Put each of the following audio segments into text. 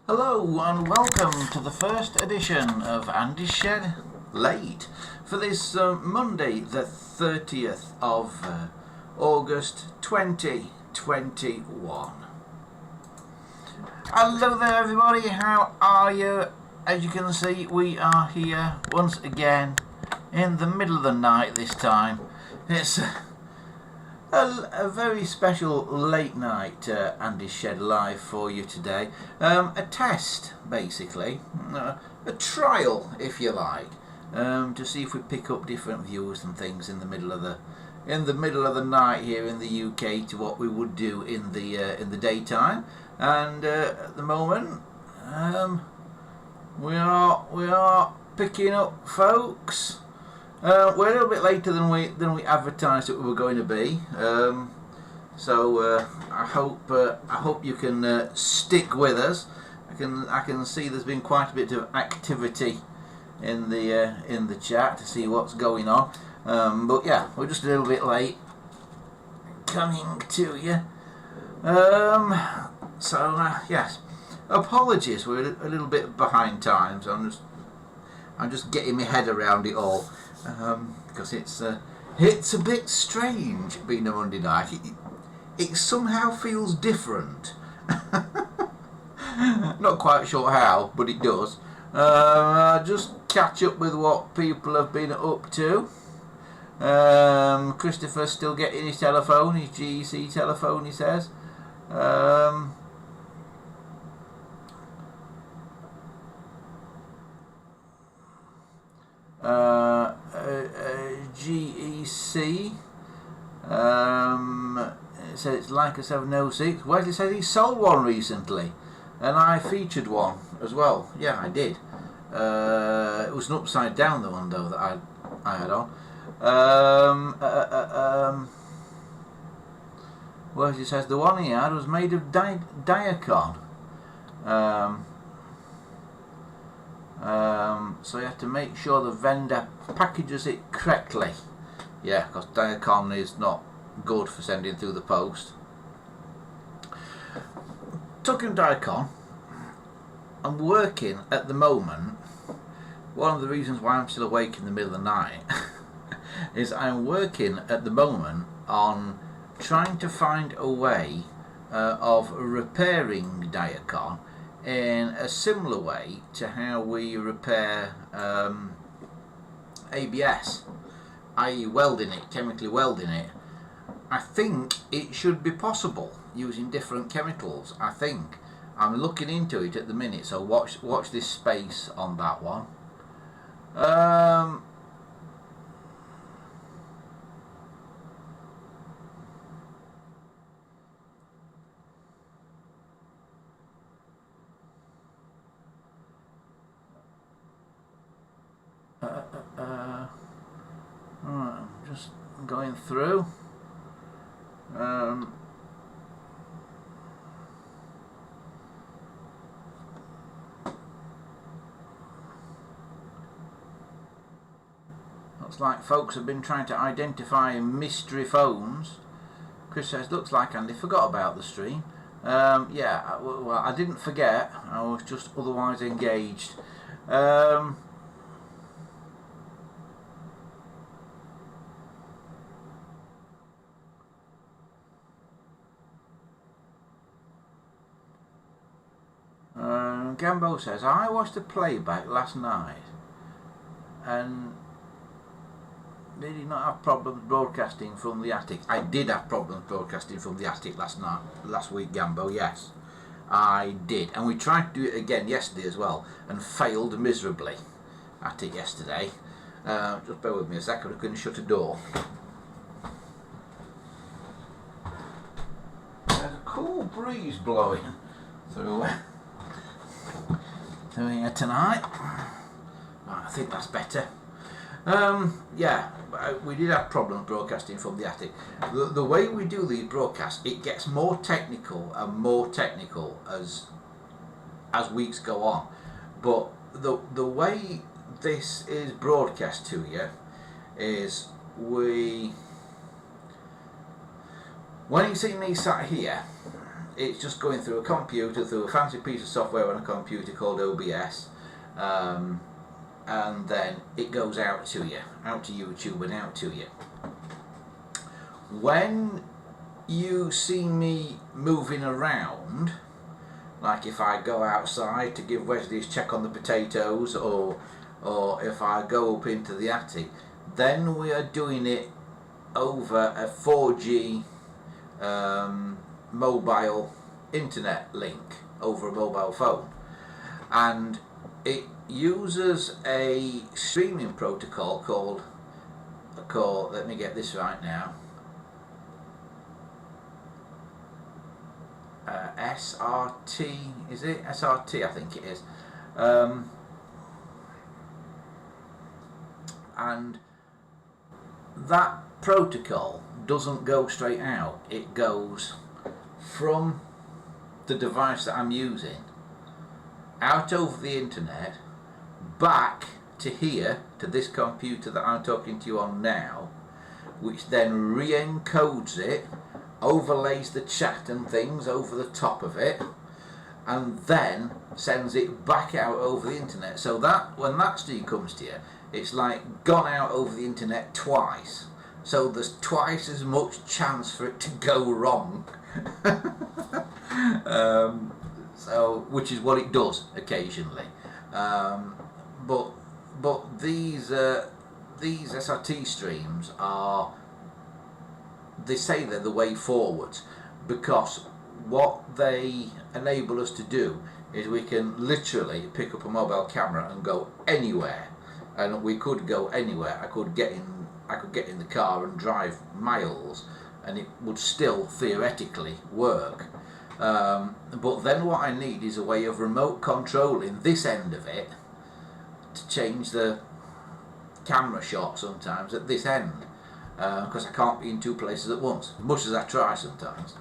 Hello and welcome to the first edition of Andy's Shed Late for this Monday the 30th of August 2021. Hello there everybody, how are you? As you can see, we are here once again in the middle of the night this time. It's a very special late night Andy's Shed Live for you today. A test, basically, a trial, if you like, to see if we pick up different views and things in the middle of the night here in the UK to what we would do in the daytime. And at the moment, we are picking up folks. We're a little bit later than we advertised that we were going to be, so I hope you can stick with us. I can see there's been quite a bit of activity in the chat to see what's going on, but yeah, we're just a little bit late coming to you. Yes, apologies, we're a little bit behind time, so I'm just getting my head around it all. Because it's a bit strange being a Monday night. It somehow feels different. Not quite sure how, but it does. Just catch up with what people have been up to. Christopher's still getting his telephone, his GEC telephone, he says. GEC it says it's like a 706. Wesley says he sold one recently, and I featured one as well. Yeah, I did. It was an upside down the one though that I had on. Wesley says the one he had was made of Diacon. So you have to make sure the vendor packages it correctly. Yeah, because Diacon is not good for sending through the post. Talking Diacon, I'm working at the moment. One of the reasons why I'm still awake in the middle of the night is I'm working at the moment on trying to find a way of repairing Diacon in a similar way to how we repair ABS, i.e. welding it, chemically welding it. I think it should be possible using different chemicals. I think I'm looking into it at the minute, so watch this space on that one. I'm just going through. Looks like folks have been trying to identify mystery phones. Chris says, looks like Andy forgot about the stream. Yeah, well, I didn't forget. I was just otherwise engaged. Gambo says, I watched the playback last night and did he not have problems broadcasting from the attic? I did have problems broadcasting from the attic last week, Gambo, yes. I did. And we tried to do it again yesterday as well and failed miserably at it yesterday. Just bear with me a second, I couldn't shut a door. There's a cool breeze blowing through here tonight. I think that's better. Yeah, we did have problems broadcasting from the attic. The way we do these broadcasts, it gets more technical and more technical as weeks go on. But the way this is broadcast to you is when you see me sat here, it's just going through a computer, through a fancy piece of software on a computer called OBS, and then it goes out to you, out to YouTube and out to you. When you see me moving around, like if I go outside to give Wesley his check on the potatoes, or if I go up into the attic, then we are doing it over a 4G mobile internet link over a mobile phone, and it uses a streaming protocol called, let me get this right now, SRT, is it? SRT, I think it is. And that protocol doesn't go straight out. It goes from the device that I'm using out over the internet, back to here, to this computer that I'm talking to you on now, which then re-encodes it, overlays the chat and things over the top of it, and then sends it back out over the internet. So that when that stream comes to you, it's like gone out over the internet twice. So there's twice as much chance for it to go wrong. So, which is what it does occasionally. But these SRT streams are, they say they're the way forwards, because what they enable us to do is we can literally pick up a mobile camera and go anywhere, and we could go anywhere. I could get in the car and drive miles, and it would still theoretically work. But then what I need is a way of remote controlling this end of it to change the camera shot sometimes at this end, because I can't be in two places at once, as much as I try sometimes.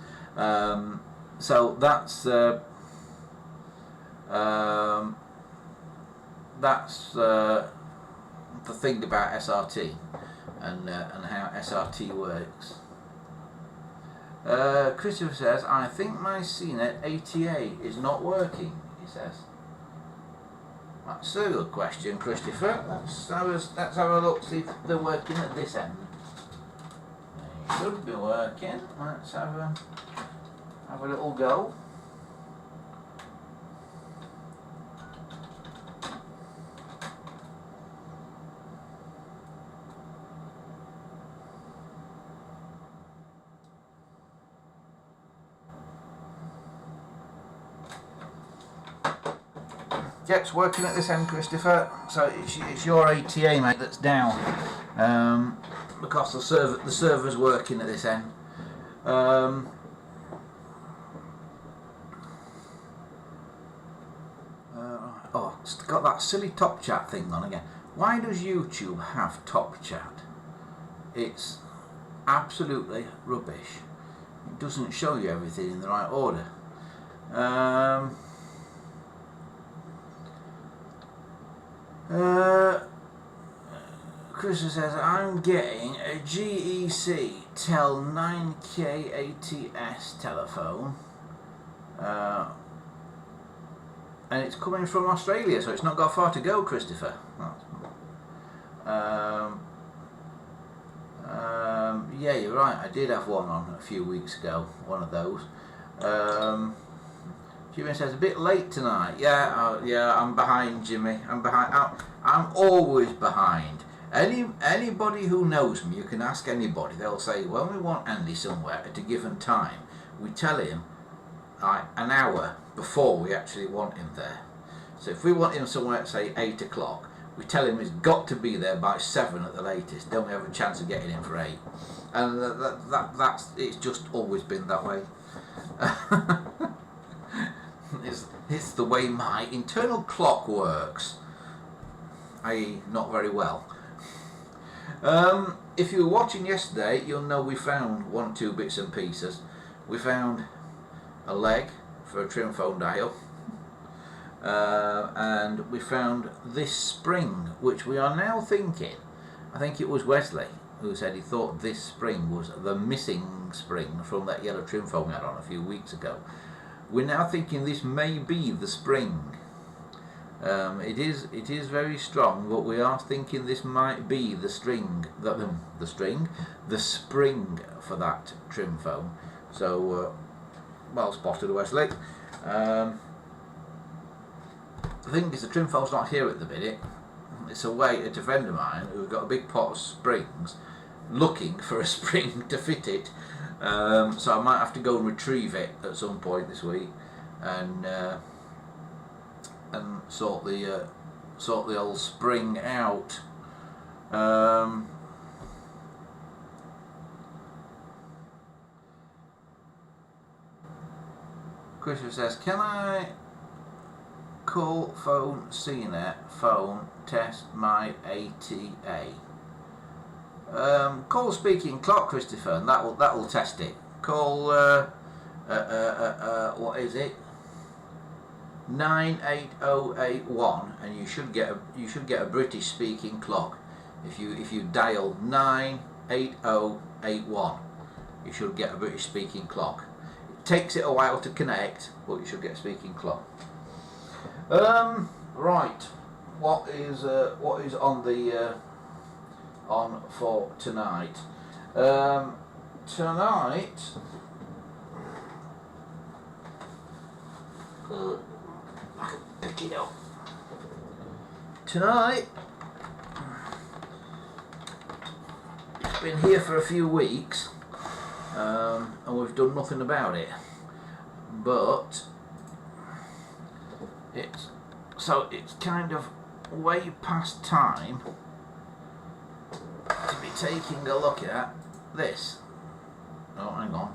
So that's the thing about SRT and how SRT works. Christopher says, I think my CNET ATA is not working, he says. That's a good question, Christopher. Let's have a look, see if they're working at this end. They should be working. Let's have a little go. Yeah, it's working at this end, Christopher. So it's your ATA, mate, that's down, because the server's working at this end. Oh, it's got that silly top chat thing on again. Why does YouTube have top chat? It's absolutely rubbish. It doesn't show you everything in the right order. Chris says, I'm getting a GEC Tel 9K ATS telephone, and it's coming from Australia, so it's not got far to go, Christopher. Yeah, you're right, I did have one on a few weeks ago, one of those. Jimmy says, a bit late tonight. Yeah, I'm behind, Jimmy. I'm behind. I'm always behind. Anybody who knows me, you can ask anybody. They'll say, when we want Andy somewhere at a given time, we tell him an hour before we actually want him there. So if we want him somewhere at, say, 8 o'clock, we tell him he's got to be there by 7 at the latest. Don't we have a chance of getting him for 8? And it's just always been that way. It's the way my internal clock works, i.e. not very well. If you were watching yesterday, you'll know we found 1 or 2 bits and pieces. We found a leg for a trim phone dial, and we found this spring, which we are now thinking, I think it was Wesley who said he thought this spring was the missing spring from that yellow trim phone we had on a few weeks ago. we're now thinking this may be the spring. It is very strong, but we are thinking this might be the spring for that trim foam. So well spotted, Wesley. The thing is, the trim foam's not here at the minute. It's away at a friend of mine who's got a big pot of springs, looking for a spring to fit it. So I might have to go and retrieve it at some point this week, and sort the old spring out. Christopher says, can I call phone CNET phone test my ATA? Call speaking clock, Christopher, and that will test it. Call what is it? 98081, and you should get a British speaking clock. If you dial 98081, you should get a British speaking clock. It takes it a while to connect, but you should get a speaking clock. Right, what is on the on for tonight? Tonight. I can pick it up. Tonight, it's been here for a few weeks, and we've done nothing about it. But it's kind of way past time to be taking a look at this. Oh, hang on.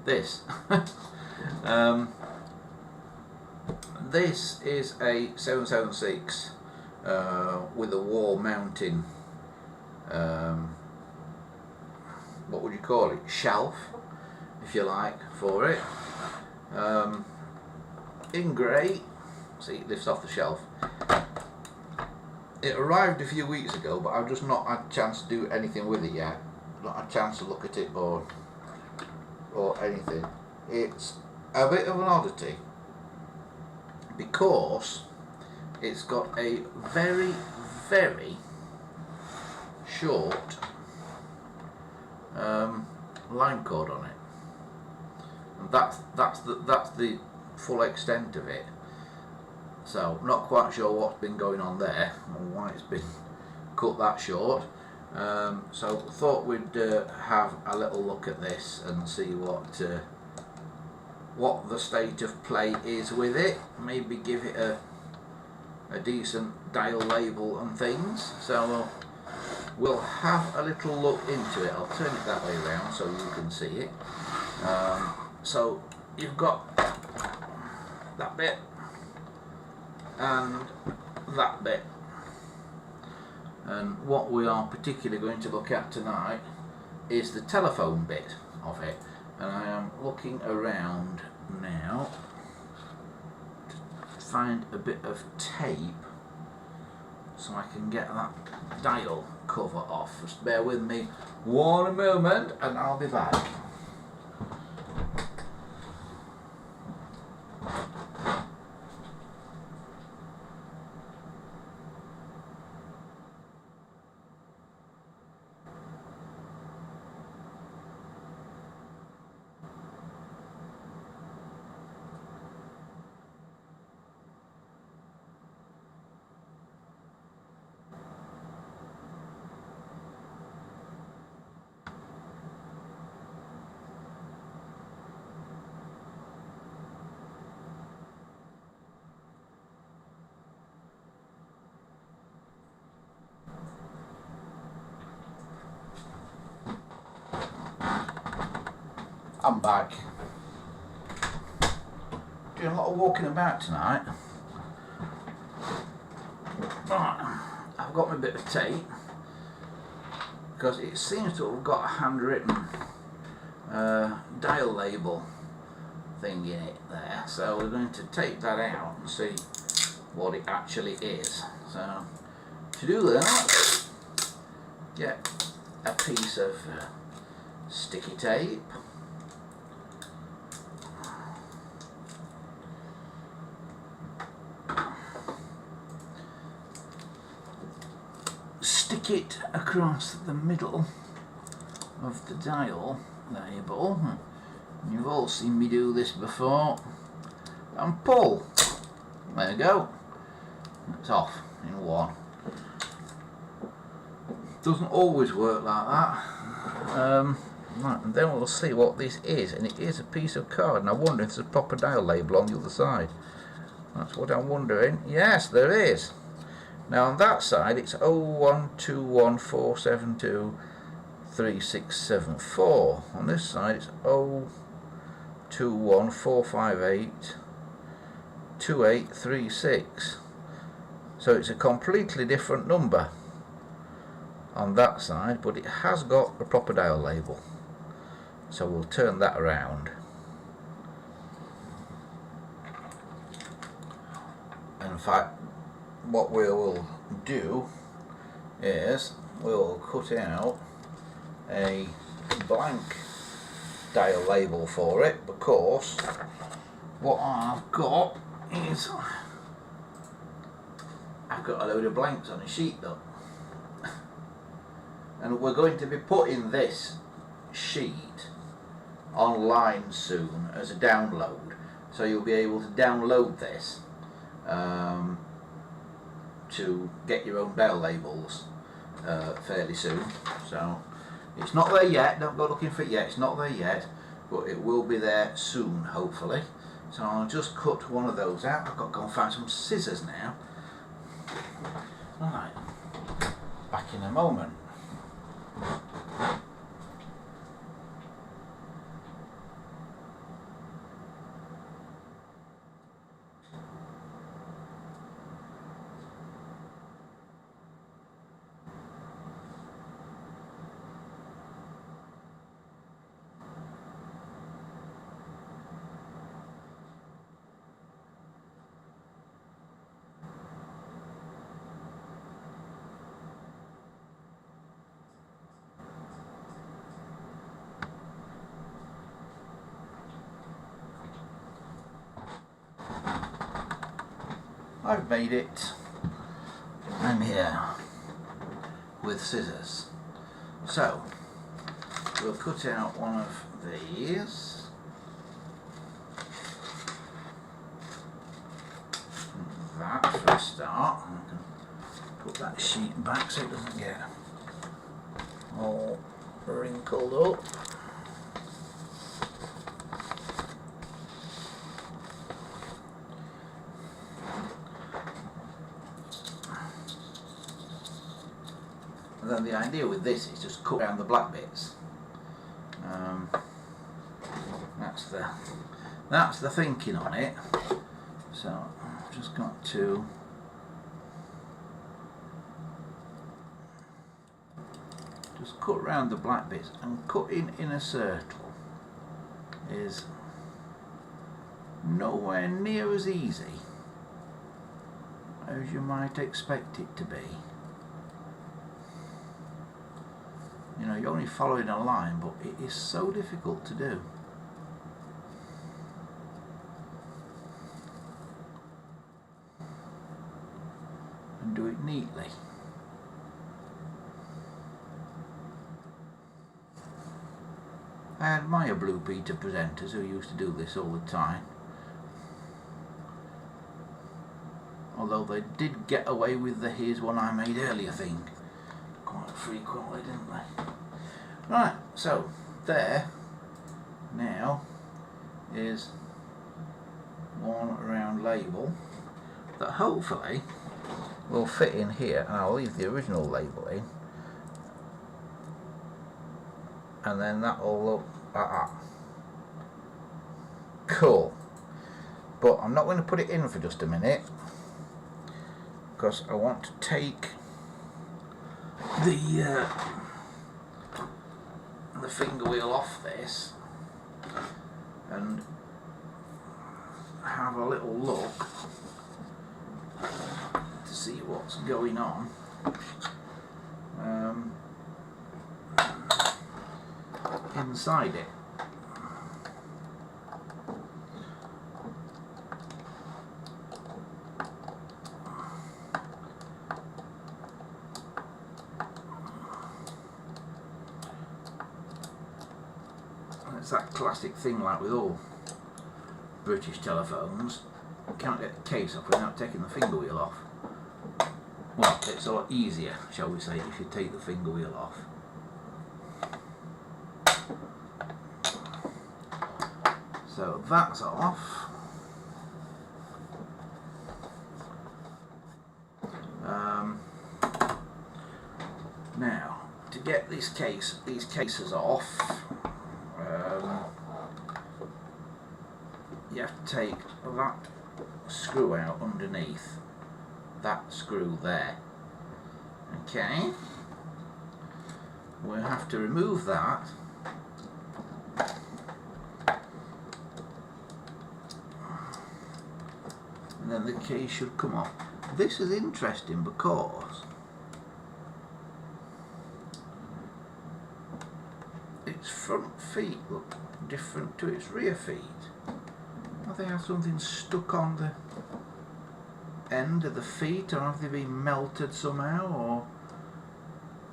This. This is a 776 with a wall mounting, what would you call it, shelf, if you like, for it, in grey. See, it lifts off the shelf. It arrived a few weeks ago, but I've just not had a chance to do anything with it yet. Not had a chance to look at it or anything. It's a bit of an oddity, because it's got a very, very short line cord on it, and that's the full extent of it. So I'm not quite sure what's been going on there or why it's been cut that short. So thought we'd have a little look at this and see what the state of play is with it. Maybe give it a decent dial label and things. So we'll have a little look into it. I'll turn it that way around so you can see it. So you've got that bit and that bit, and what we are particularly going to look at tonight is the telephone bit of it. And I am looking around now to find a bit of tape so I can get that dial cover off. Just bear with me one moment and I'll be back. I'm back. Doing a lot of walking about tonight. Right, I've got my bit of tape because it seems to have got a handwritten dial label thing in it there. So we're going to take that out and see what it actually is. So to do that, get a piece of sticky tape. stick it across the middle of the dial label. You've all seen me do this before. And pull. There you go. It's off in one. Doesn't always work like that. Right, and then we'll see what this is, and it is a piece of card, and I wonder if there's a proper dial label on the other side. That's what I'm wondering. Yes, there is. Now on that side it's 01214723674. On this side it's 02145828836. So it's a completely different number on that side, but it has got a proper dial label. So we'll turn that around. In fact, what we will do is we'll cut out a blank dial label for it, because what I've got is I've got a load of blanks on a sheet though, and we're going to be putting this sheet online soon as a download, so you'll be able to download this to get your own dial labels fairly soon. So it's not there yet, don't go looking for it yet, it's not there yet, but it will be there soon hopefully. So I'll just cut one of those out. I've got to go and find some scissors now. Right, back in a moment. I've made it. I'm here with scissors. So we'll cut out one of these. That for a start. I can put that sheet back so it doesn't get all wrinkled up. And then the idea with this is just cut down the black bits. That's the thinking on it. So I've just got to just cut round the black bits, and cutting in a circle is nowhere near as easy as you might expect it to be. You know, you're only following a line, but it is so difficult to do. And do it neatly. I admire Blue Peter presenters who used to do this all the time. Although they did get away with the "here's one I made earlier" thing quite frequently, didn't they? Right, so there now is one round label that hopefully will fit in here, and I'll leave the original label in, and then that will look like that. Cool. But I'm not going to put it in for just a minute, because I want to take the finger wheel off this and have a little look to see what's going on. Inside it. it's that classic thing like with all British telephones, you can't get the case off without taking the finger wheel off. Well, it's a lot easier, shall we say, if you take the finger wheel off. So that's off. Now, to get these cases off, you have to take that screw out underneath that screw there. Okay, we'll have to remove that. And then the case should come off. This is interesting because its front feet look different to its rear feet. Have they had something stuck on the end of the feet, or have they been melted somehow, or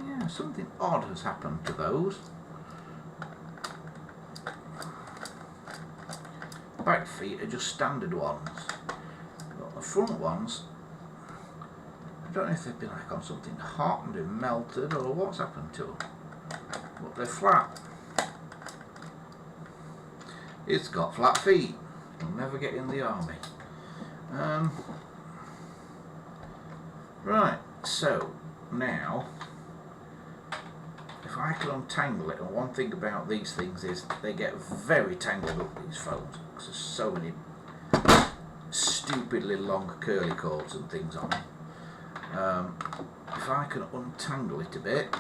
yeah, something odd has happened to those. Back feet are just standard ones, but the front ones, I don't know if they've been like on something hot and been melted or what's happened to them, but they're flat. It's got flat feet. You'll never get in the army. Right, so now if I can untangle it, and one thing about these things is they get very tangled up, these phones, because there's so many stupidly long curly cords and things on them. If I can untangle it a bit,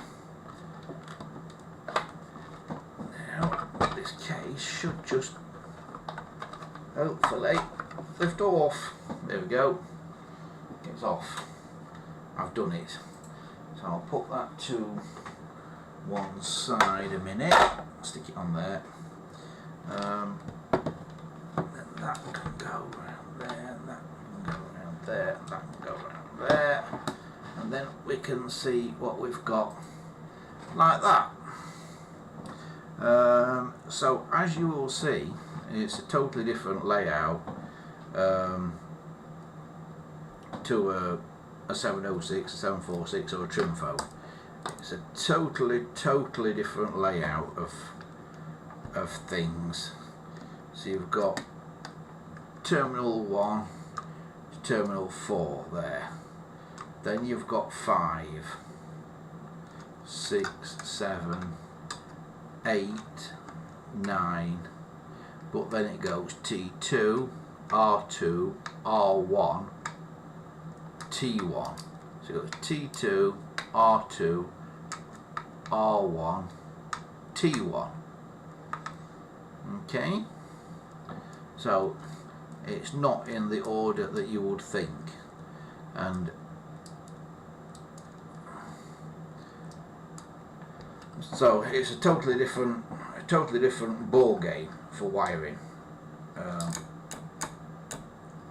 now this case should just hopefully lift off. There we go, it's off. I've done it. So I'll put that to one side a minute, stick it on there. Then that can go around there, and that can go around there, and that can go around there, and then we can see what we've got like that. So as you will see, it's a totally different layout to a 706, a 746 or a trim phone. It's a totally different layout of things. So you've got terminal 1 to terminal 4 there. Then you've got 5, 6, 7, 8, 9, but then it goes T2, R2, R1, T1. So it goes T2, R2, R1, T1. Okay, so it's not in the order that you would think, and so it's a totally different ball game for wiring.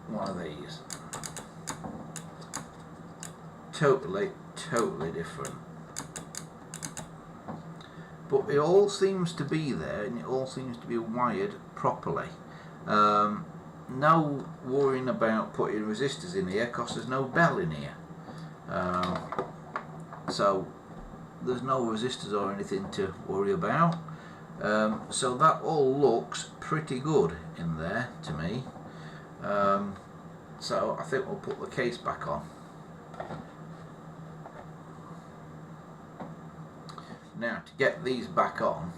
One of these, totally different, but it all seems to be there, and it all seems to be wired properly. No worrying about putting resistors in here because there's no bell in here, so there's no resistors or anything to worry about. So that all looks pretty good in there to me. So I think we'll put the case back on. Now, to get these back on,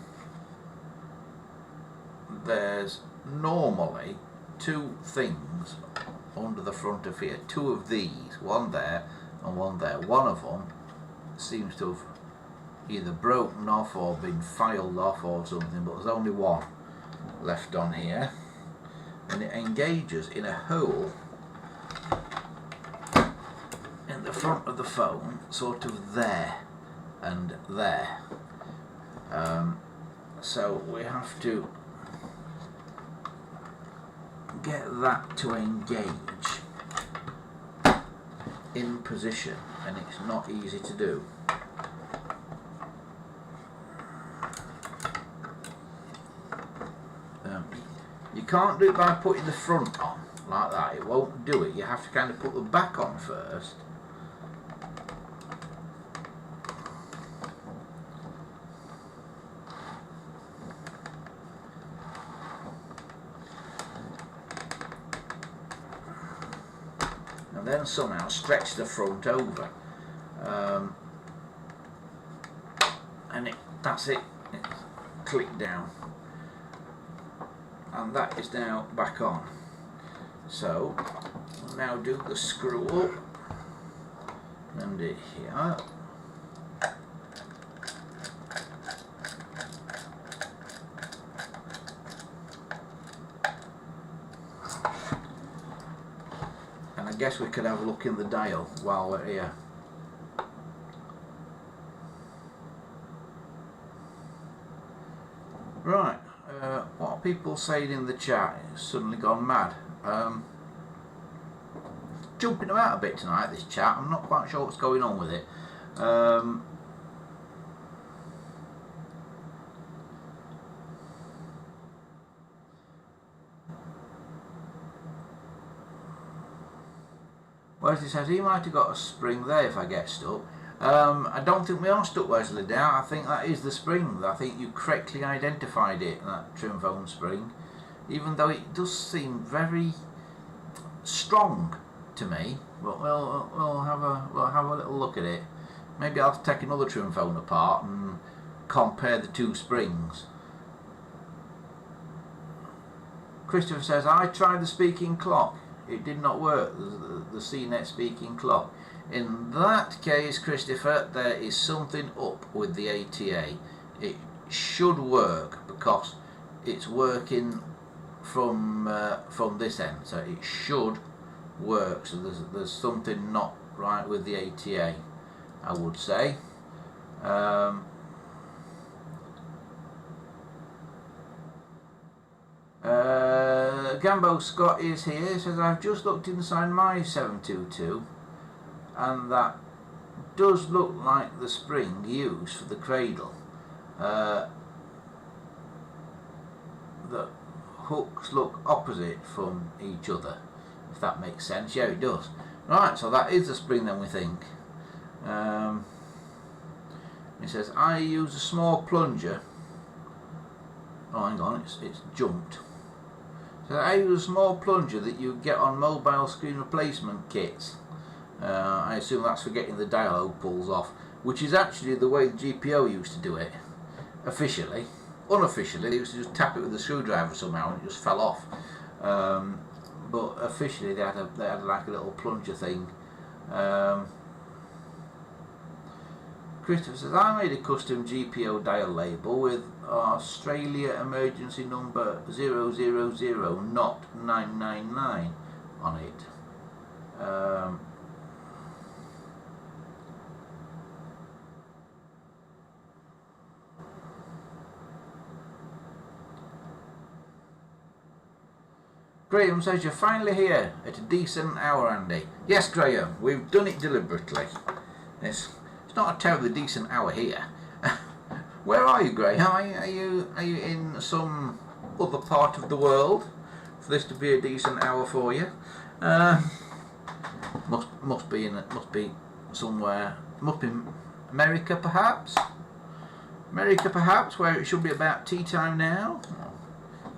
there's normally two things under the front of here, two of these, one there and one there. One of them seems to have either broken off or been filed off or something, but there's only one left on here, and it engages in a hole in the front of the phone, sort of there and there. So we have to get that to engage in position, and it's not easy to do. can't do it by putting the front on like that. It won't do it. You have to kind of put the back on first. And then somehow stretch the front over. And that's it. Click down. And that is now back on. So we'll now do the screw up and it here. And I guess we could have a look in the dial while we're here. Right, what are people saying in the chat? It's suddenly gone mad. Jumping about a bit tonight, this chat. I'm not quite sure what's going on with it. Wesley says he might have got a spring there if I get stuck. I don't think we are stuck, Wesley, down. I think that is the spring. I think you correctly identified it, that trim foam spring, even though it does seem very strong to me. But we'll have a little look at it. Maybe I'll take another trim foam apart and compare the two springs. Christopher says I tried the speaking clock. It did not work. The CNET speaking clock. In that case, Christopher, there is something up with the ATA. It should work because it's working from this end, so it should work. So there's something not right with the ATA, I would say. Gambo Scott is here. He says I've just looked inside my 722. And that does look like the spring used for the cradle. The hooks look opposite from each other, if that makes sense. Yeah, it does. Right, so that is the spring then, we think. It says I use a small plunger. Oh, hang on, it's jumped. So I use a small plunger that you get on mobile screen replacement kits. I assume that's for getting the dial opals off, which is actually the way the GPO used to do it. Officially. Unofficially, they used to just tap it with a screwdriver somehow and it just fell off. But officially, they had like a little plunger thing. Christopher says I made a custom GPO dial label with Australia emergency number 000 not 999 on it. Graham says you're finally here at a decent hour, Andy. Yes, Graham, we've done it deliberately. It's not a terribly decent hour here. Where are you, Graham? Are you in some other part of the world for this to be a decent hour for you? Must be somewhere. Must be America, perhaps. America, perhaps, where it should be about tea time now.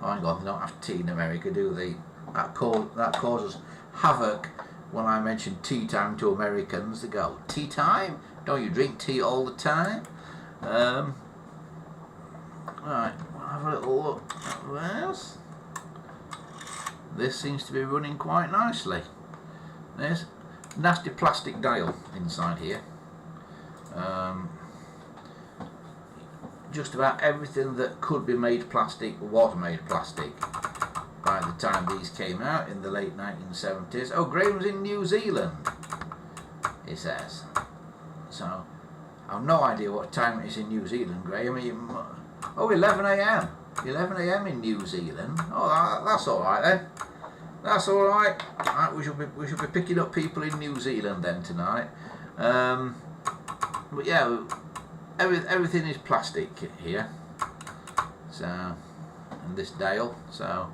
Oh, hang on, they don't have tea in America, do they? That causes havoc when I mention tea time to Americans. They go, tea time? Don't you drink tea all the time? Right, we'll have a little look at this. This seems to be running quite nicely. There's a nasty plastic dial inside here. Just about everything that could be made plastic was made plastic by the time these came out in the late 1970s. Oh, Graham's in New Zealand, he says. So, I've no idea what time it is in New Zealand, Graham. Oh, 11 AM. 11 AM in New Zealand. Oh, that's alright then. That's alright. Right, we should be picking up people in New Zealand then tonight. But yeah, everything is plastic here. So, and this dial. So,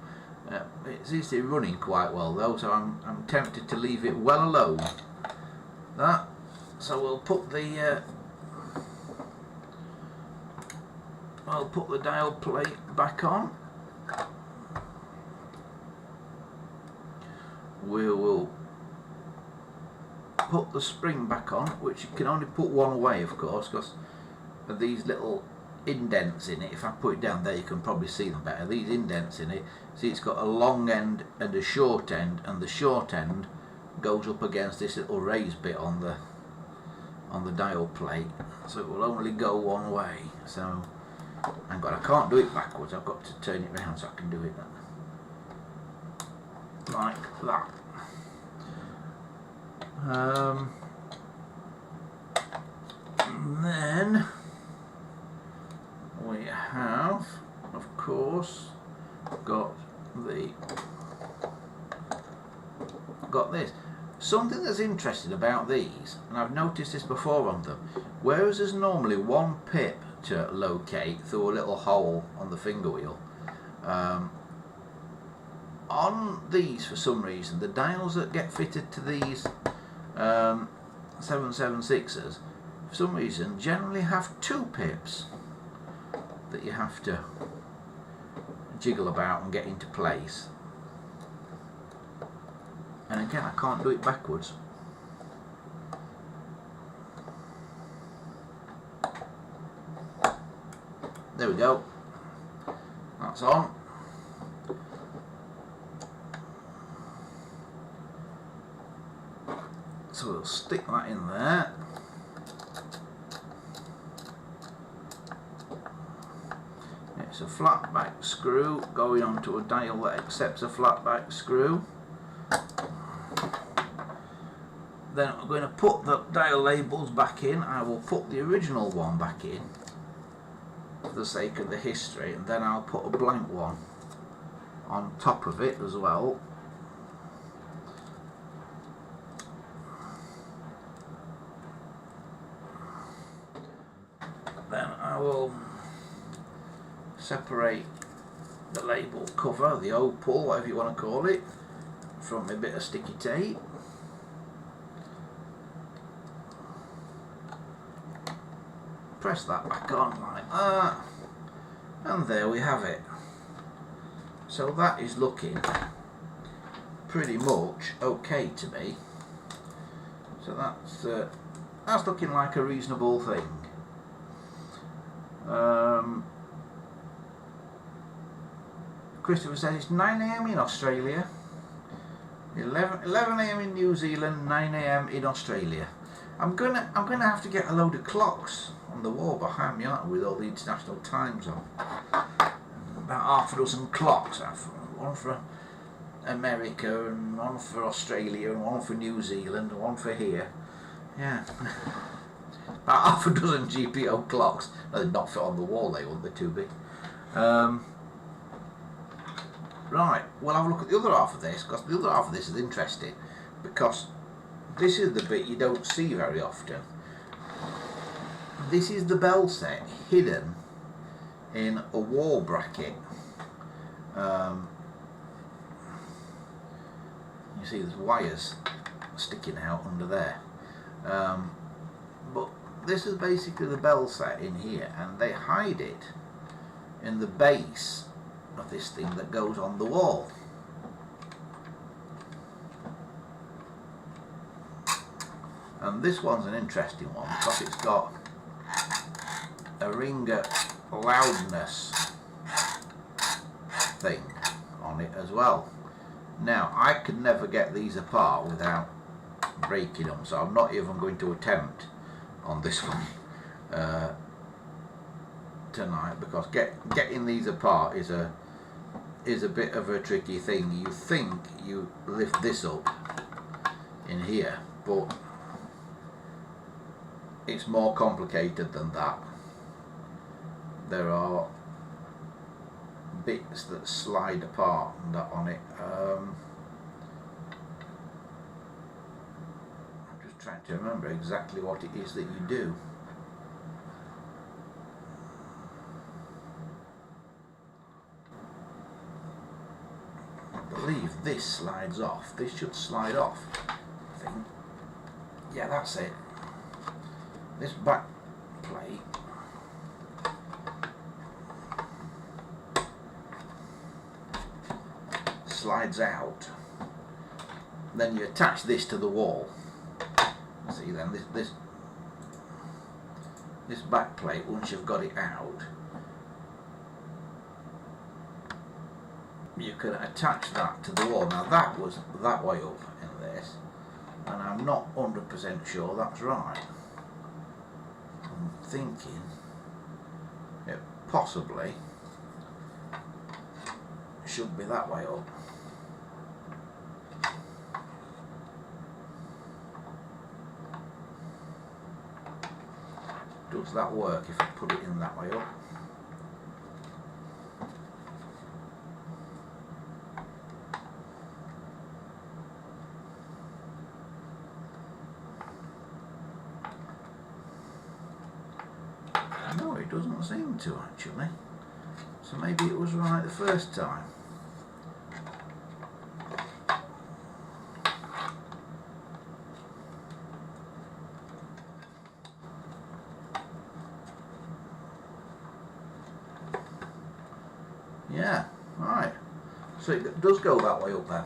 It seems to be running quite well though, so I'm tempted to leave it well alone. That. So we'll put the dial plate back on. We will put the spring back on, which you can only put one away, of course, because of these little indents in it. If I put it down there, you can probably see them better. These indents in it, see, it's got a long end and a short end, and the short end goes up against this little raised bit on the dial plate, so it will only go one way. So hang on, I can't do it backwards, I've got to turn it round so I can do it like that. And then we have, of course, got this. Something that's interesting about these, and I've noticed this before on them, whereas there's normally one pip to locate through a little hole on the finger wheel, on these, for some reason, the dials that get fitted to these 776s, for some reason, generally have two pips that you have to jiggle about and get into place. And again, I can't do it backwards. There we go. That's on. So we'll stick that in there. It's a flat back screw going onto a dial that accepts a flat back screw. Then I'm going to put the dial labels back in. I will put the original one back in for the sake of the history, and then I'll put a blank one on top of it as well. Then I will separate the label cover, the opal, whatever you want to call it, from a bit of sticky tape. Press that back on like that, and there we have it. So that is looking pretty much okay to me. So that's looking like a reasonable thing. Christopher says it's 9 AM in Australia, 11 AM in New Zealand, 9 AM in Australia. I'm gonna have to get a load of clocks on the wall behind me, aren't I, with all the international times on. About half a dozen clocks. One for America, and one for Australia, and one for New Zealand, and one for here. Yeah. About half a dozen GPO clocks. No, they'd not fit on the wall, they wouldn't, they're too big. Right, we'll have a look at the other half of this, because the other half of this is interesting, because this is the bit you don't see very often. This is the bell set hidden in a wall bracket. You see there's wires sticking out under there. But this is basically the bell set in here, and they hide it in the base of this thing that goes on the wall. And this one's an interesting one because it's got a ringer loudness thing on it as well. Now I could never get these apart without breaking them, so I'm not even going to attempt on this one tonight, because getting these apart is a bit of a tricky thing. You think you lift this up in here, but it's more complicated than that. There are bits that slide apart and that on it. I'm just trying to remember exactly what it is that you do. believe this slides off. This should slide off, I think. Yeah, that's it. This back plate slides out. Then you attach this to the wall. See, then this back plate, once you've got it out, you can attach that to the wall. Now that was that way up in this, and I'm not 100% sure that's right. I'm thinking it possibly should be that way up. Does that work if I put it in that way up? No, it doesn't seem to actually. So maybe it was right the first time. Yeah, right. So it does go that way up then.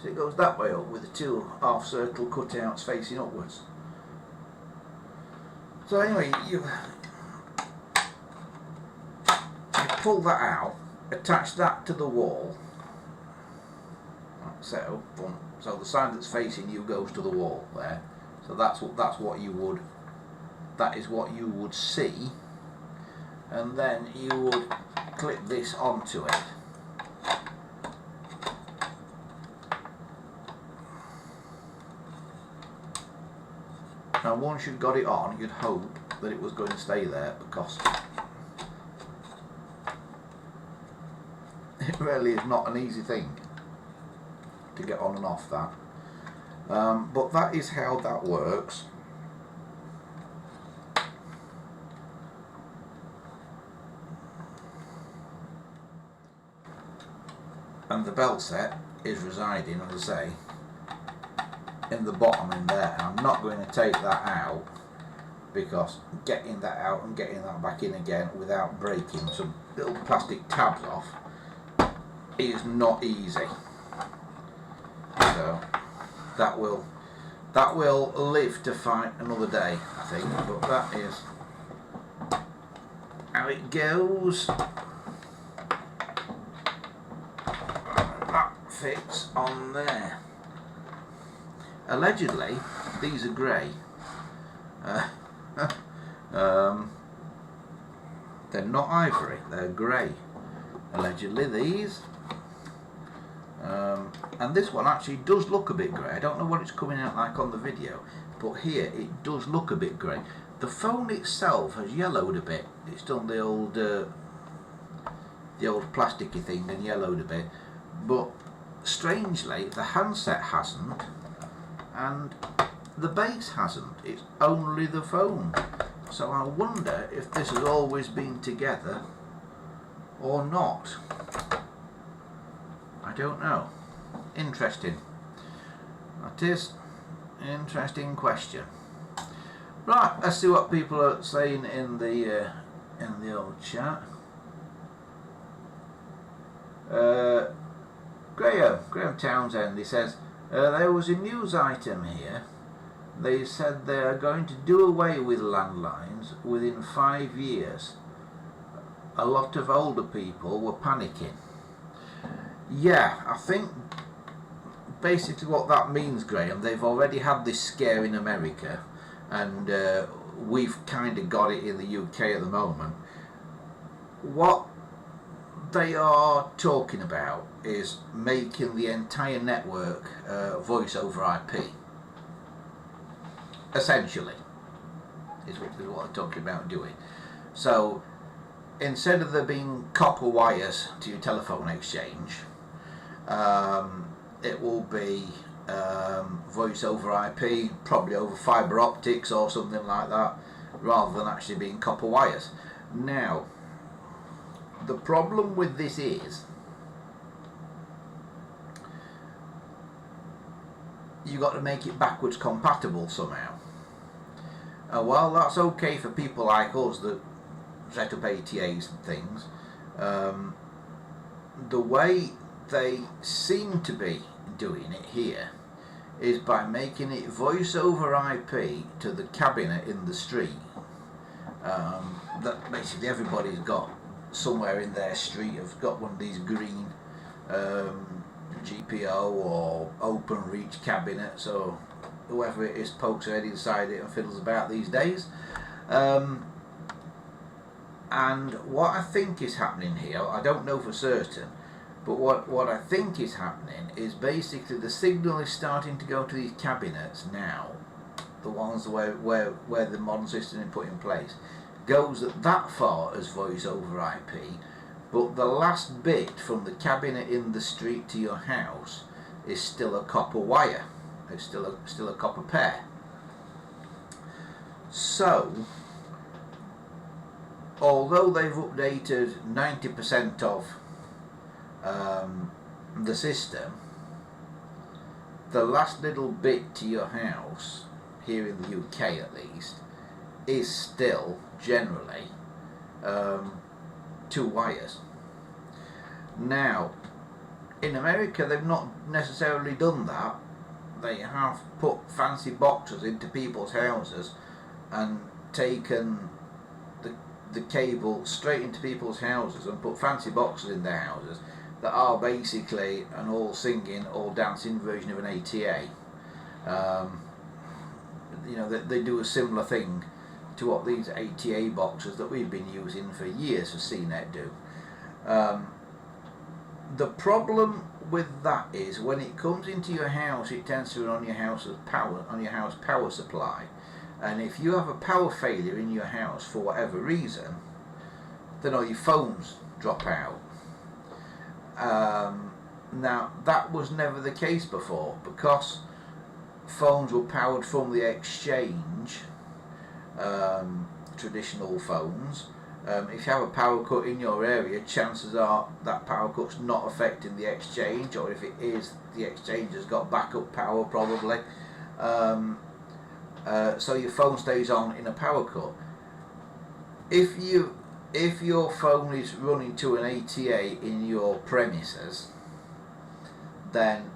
So it goes that way up with the two half circle cutouts facing upwards. So anyway, you pull that out, attach that to the wall, like so. So the side that's facing you goes to the wall there. So that is what you would see, and then you would clip this onto it. Now once you've got it on, you'd hope that it was going to stay there, because it really is not an easy thing to get on and off that. But that is how that works. And the belt set is residing, as I say, in the bottom in there. And I'm not going to take that out, because getting that out and getting that back in again without breaking some little plastic tabs off is not easy. So that will live to fight another day, I think. But that is how it goes. That fits on there. Allegedly, these are grey. They're not ivory, they're grey. Allegedly, these. And this one actually does look a bit grey. I don't know what it's coming out like on the video, but here it does look a bit grey. The phone itself has yellowed a bit. It's done the old plasticky thing and yellowed a bit. But strangely, the handset hasn't, and the base hasn't. It's only the phone. So I wonder if this has always been together or not. I don't know. Interesting. That is an interesting question. Right, let's see what people are saying in the old chat. Graham Townsend, he says, there was a news item here. They said they are going to do away with landlines within 5 years. A lot of older people were panicking. Yeah, I think basically what that means, Graham, they've already had this scare in America, and we've kind of got it in the UK at the moment. What they are talking about is making the entire network voice over IP. Essentially, is what they're talking about doing. So instead of there being copper wires to your telephone exchange, it will be voice over IP, probably over fibre optics or something like that, rather than actually being copper wires. Now, the problem with this is you've got to make it backwards compatible somehow. Well, that's okay for people like us that set up ATAs and things. The way they seem to be doing it here is by making it voice over IP to the cabinet in the street. That basically everybody's got somewhere in their street have got one of these green GPO or open reach cabinets, or whoever it is pokes their head inside it and fiddles about these days. And what I think is happening here, I don't know for certain, but what I think is happening is basically the signal is starting to go to these cabinets now, the ones where the modern system is put in place, goes that far as voice over IP, but the last bit from the cabinet in the street to your house is still a copper wire. It's still a copper pair. So, although they've updated 90% of the system, the last little bit to your house, here in the UK at least, is still generally 2 wires. Now, in America they've not necessarily done that. They have put fancy boxes into people's houses and taken the cable straight into people's houses and put fancy boxes in their houses that are basically an all singing, all dancing version of an ATA. You know, they do a similar thing to what these ATA boxes that we've been using for years for CNET do. The problem with that is when it comes into your house, it tends to run on your house's power, on your house power supply, and if you have a power failure in your house for whatever reason, then all your phones drop out. Now that was never the case before, because phones were powered from the exchange, traditional phones. If you have a power cut in your area, chances are that power cut's not affecting the exchange, or if it is, the exchange has got backup power probably. So your phone stays on in a power cut. If your phone is running to an ATA in your premises, then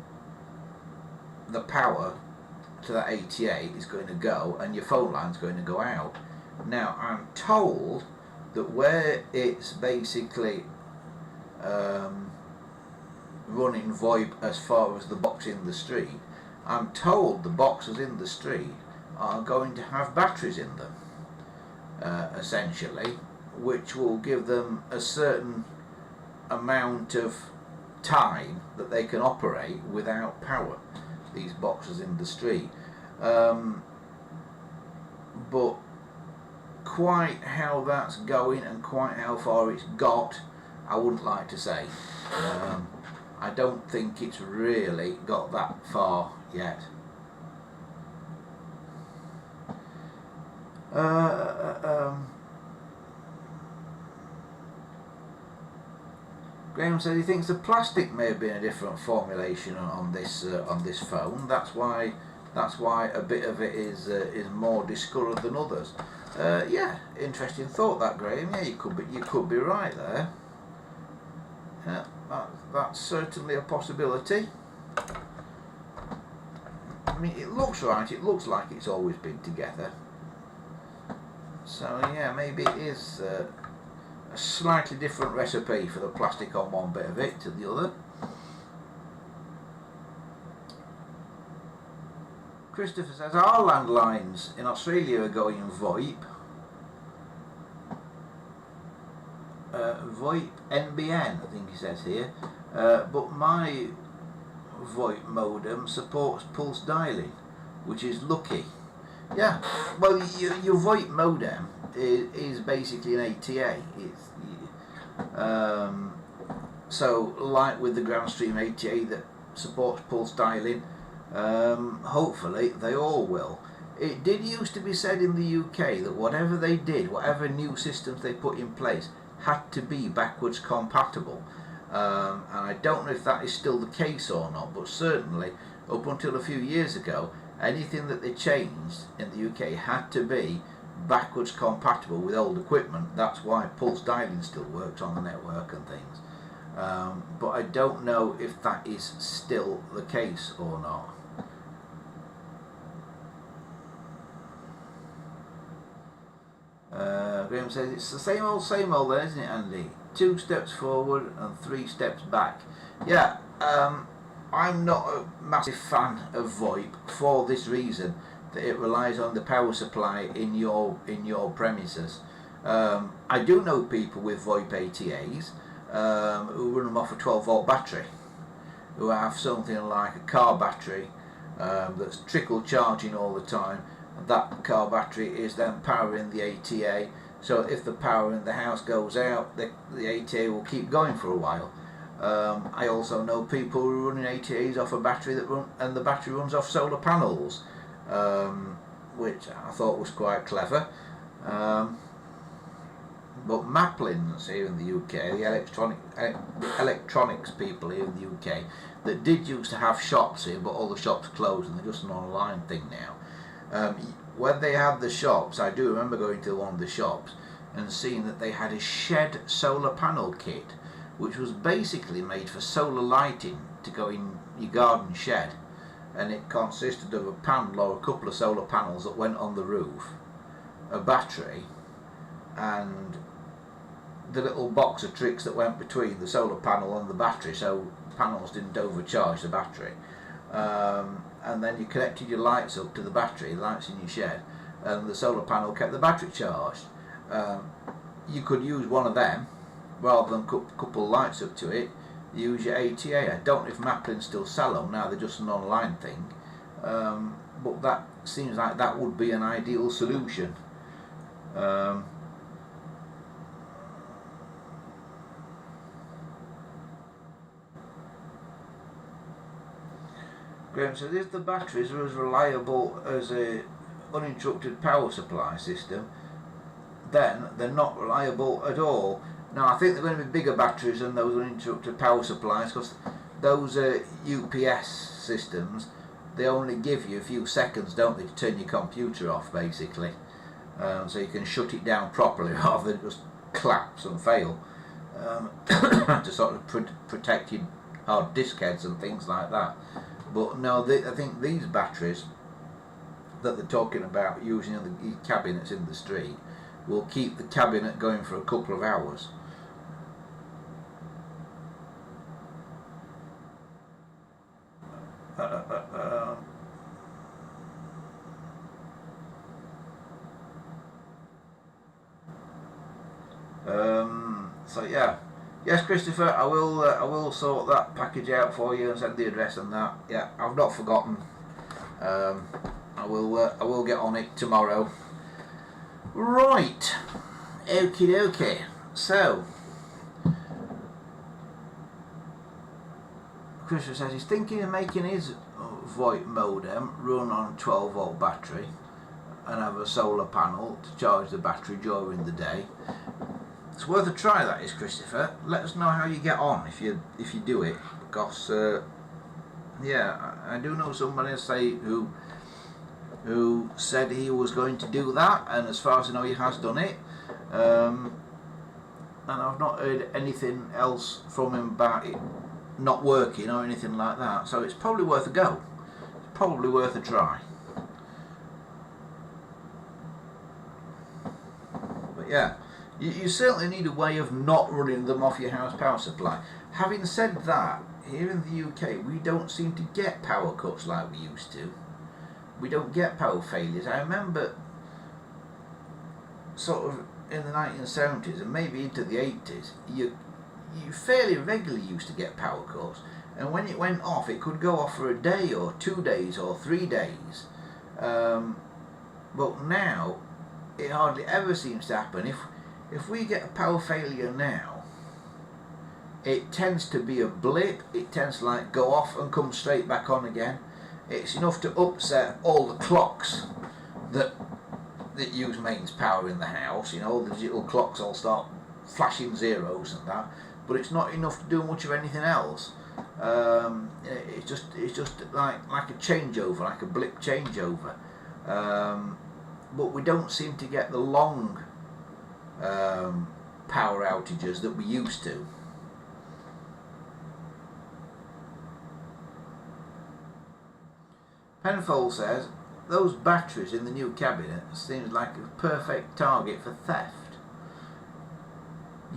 the power to that ATA is going to go and your phone line's going to go out. Now I'm told that where it's basically running VoIP as far as the box in the street, I'm told the boxes in the street are going to have batteries in them, essentially, which will give them a certain amount of time that they can operate without power, these boxes in the street. But quite how that's going and quite how far it's got, I wouldn't like to say. I don't think it's really got that far yet. Graham says he thinks the plastic may have been a different formulation on this phone. That's why a bit of it is more discoloured than others. Yeah, interesting thought that, Graham. Yeah, you could be right there. Yeah, that's certainly a possibility. I mean, it looks right. It looks like it's always been together. So yeah, maybe it is a slightly different recipe for the plastic on one bit of it to the other. Christopher says our landlines in Australia are going VoIP. VoIP NBN, I think he says here. But my VoIP modem supports pulse dialing, which is lucky. Yeah, well, your VoIP modem is basically an ATA. So, like with the Groundstream ATA that supports pulse dialing, hopefully they all will. It did used to be said in the UK that whatever they did, whatever new systems they put in place, had to be backwards compatible. And I don't know if that is still the case or not, but certainly up until a few years ago, anything that they changed in the UK had to be backwards compatible with old equipment. That's why pulse dialing still works on the network and things. But I don't know if that is still the case or not. Graham says it's the same old then, isn't it, Andy? 2 steps forward and 3 steps back. Yeah, I'm not a massive fan of VoIP for this reason, that it relies on the power supply in your premises. I do know people with VoIP ATAs who run them off a 12-volt battery, who have something like a car battery that's trickle charging all the time. That car battery is then powering the ATA, so if the power in the house goes out, the ATA will keep going for a while. I also know people who are running ATAs off a battery and the battery runs off solar panels, which I thought was quite clever. But Maplins here in the UK, the electronics people here in the UK, that did used to have shops here, but all the shops closed and they're just an online thing now. When they had the shops, I do remember going to one of the shops and seeing that they had a shed solar panel kit, which was basically made for solar lighting to go in your garden shed, and it consisted of a panel or a couple of solar panels that went on the roof, a battery, and the little box of tricks that went between the solar panel and the battery, so panels didn't overcharge the battery. And then you connected your lights up to the battery, lights in your shed, and the solar panel kept the battery charged. You could use one of them rather than couple lights up to it. Use your ATA. I don't know if Maplin still sell them now, they're just an online thing, but that seems like that would be an ideal solution. Graham says, if the batteries are as reliable as a uninterrupted power supply system, then they're not reliable at all. Now I think they're going to be bigger batteries than those uninterrupted power supplies, because those UPS systems, they only give you a few seconds, don't they, to turn your computer off, basically, so you can shut it down properly rather than just collapse and fail, to sort of protect your hard disk heads and things like that. But no, I think these batteries that they're talking about using in the cabinets in the street will keep the cabinet going for a couple of hours. So yeah. Yes, Christopher, I will sort that package out for you and send the address and that. Yeah, I've not forgotten. I will get on it tomorrow. Right, okie dokie. So, Christopher says he's thinking of making his VoIP modem run on a 12-volt battery and have a solar panel to charge the battery during the day. It's worth a try, that is, Christopher. Let us know how you get on if you do it, because yeah, I do know somebody who said he was going to do that, and as far as I know, he has done it. And I've not heard anything else from him about it not working or anything like that. So it's probably worth a go. It's probably worth a try. But yeah. You certainly need a way of not running them off your house power supply. Having said that, here in the UK we don't seem to get power cuts like we used to. We don't get power failures. I remember sort of in the 1970s and maybe into the 80s, you fairly regularly used to get power cuts, and when it went off it could go off for a day or 2 days or 3 days. But now it hardly ever seems to happen. If we get a power failure now, it tends to be a blip. It tends to like go off and come straight back on again. It's enough to upset all the clocks that use mains power in the house. You know, the digital clocks all start flashing zeros and that, but it's not enough to do much of anything else. It's just like a changeover, like a blip changeover. But we don't seem to get the long power outages that we used to. Penfold says, those batteries in the new cabinet seems like a perfect target for theft.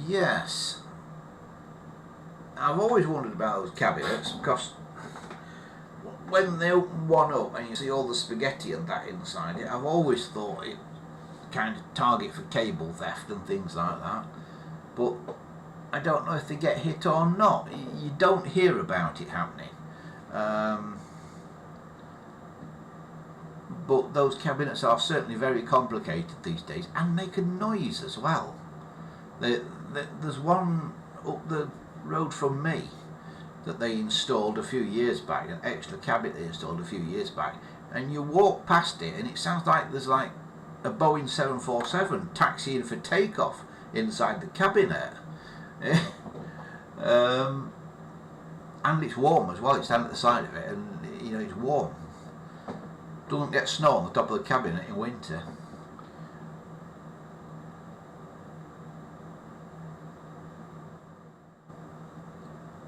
Yes. I've always wondered about those cabinets because when they open one up and you see all the spaghetti and that inside it, I've always thought it kind of target for cable theft and things like that. But I don't know if they get hit or not. You don't hear about it happening. But those cabinets are certainly very complicated these days and make a noise as well. There's one up the road from me that they installed a few years back, an extra cabinet they installed a few years back, and you walk past it and it sounds like there's like a Boeing 747 taxiing for takeoff inside the cabinet. And it's warm as well, it's down at the side of it, and you know, it's warm. Doesn't get snow on the top of the cabinet in winter.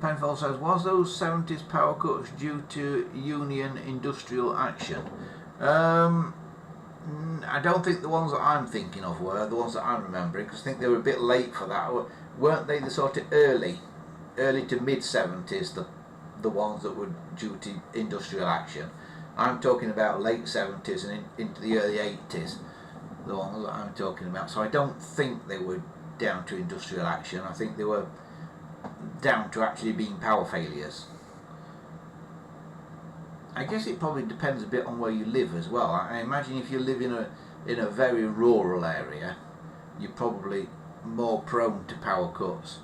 Penfold says, was those 70s power cuts due to union industrial action? I don't think the ones that I'm thinking of were the ones that I'm remembering, because I think they were a bit late for that. Weren't they the sort of early to mid 70s, the ones that were due to industrial action? I'm talking about late 70s and into the early 80s, the ones that I'm talking about. So I don't think they were down to industrial action. I think they were down to actually being power failures. I guess it probably depends a bit on where you live as well. I imagine if you live in a very rural area, you're probably more prone to power cuts.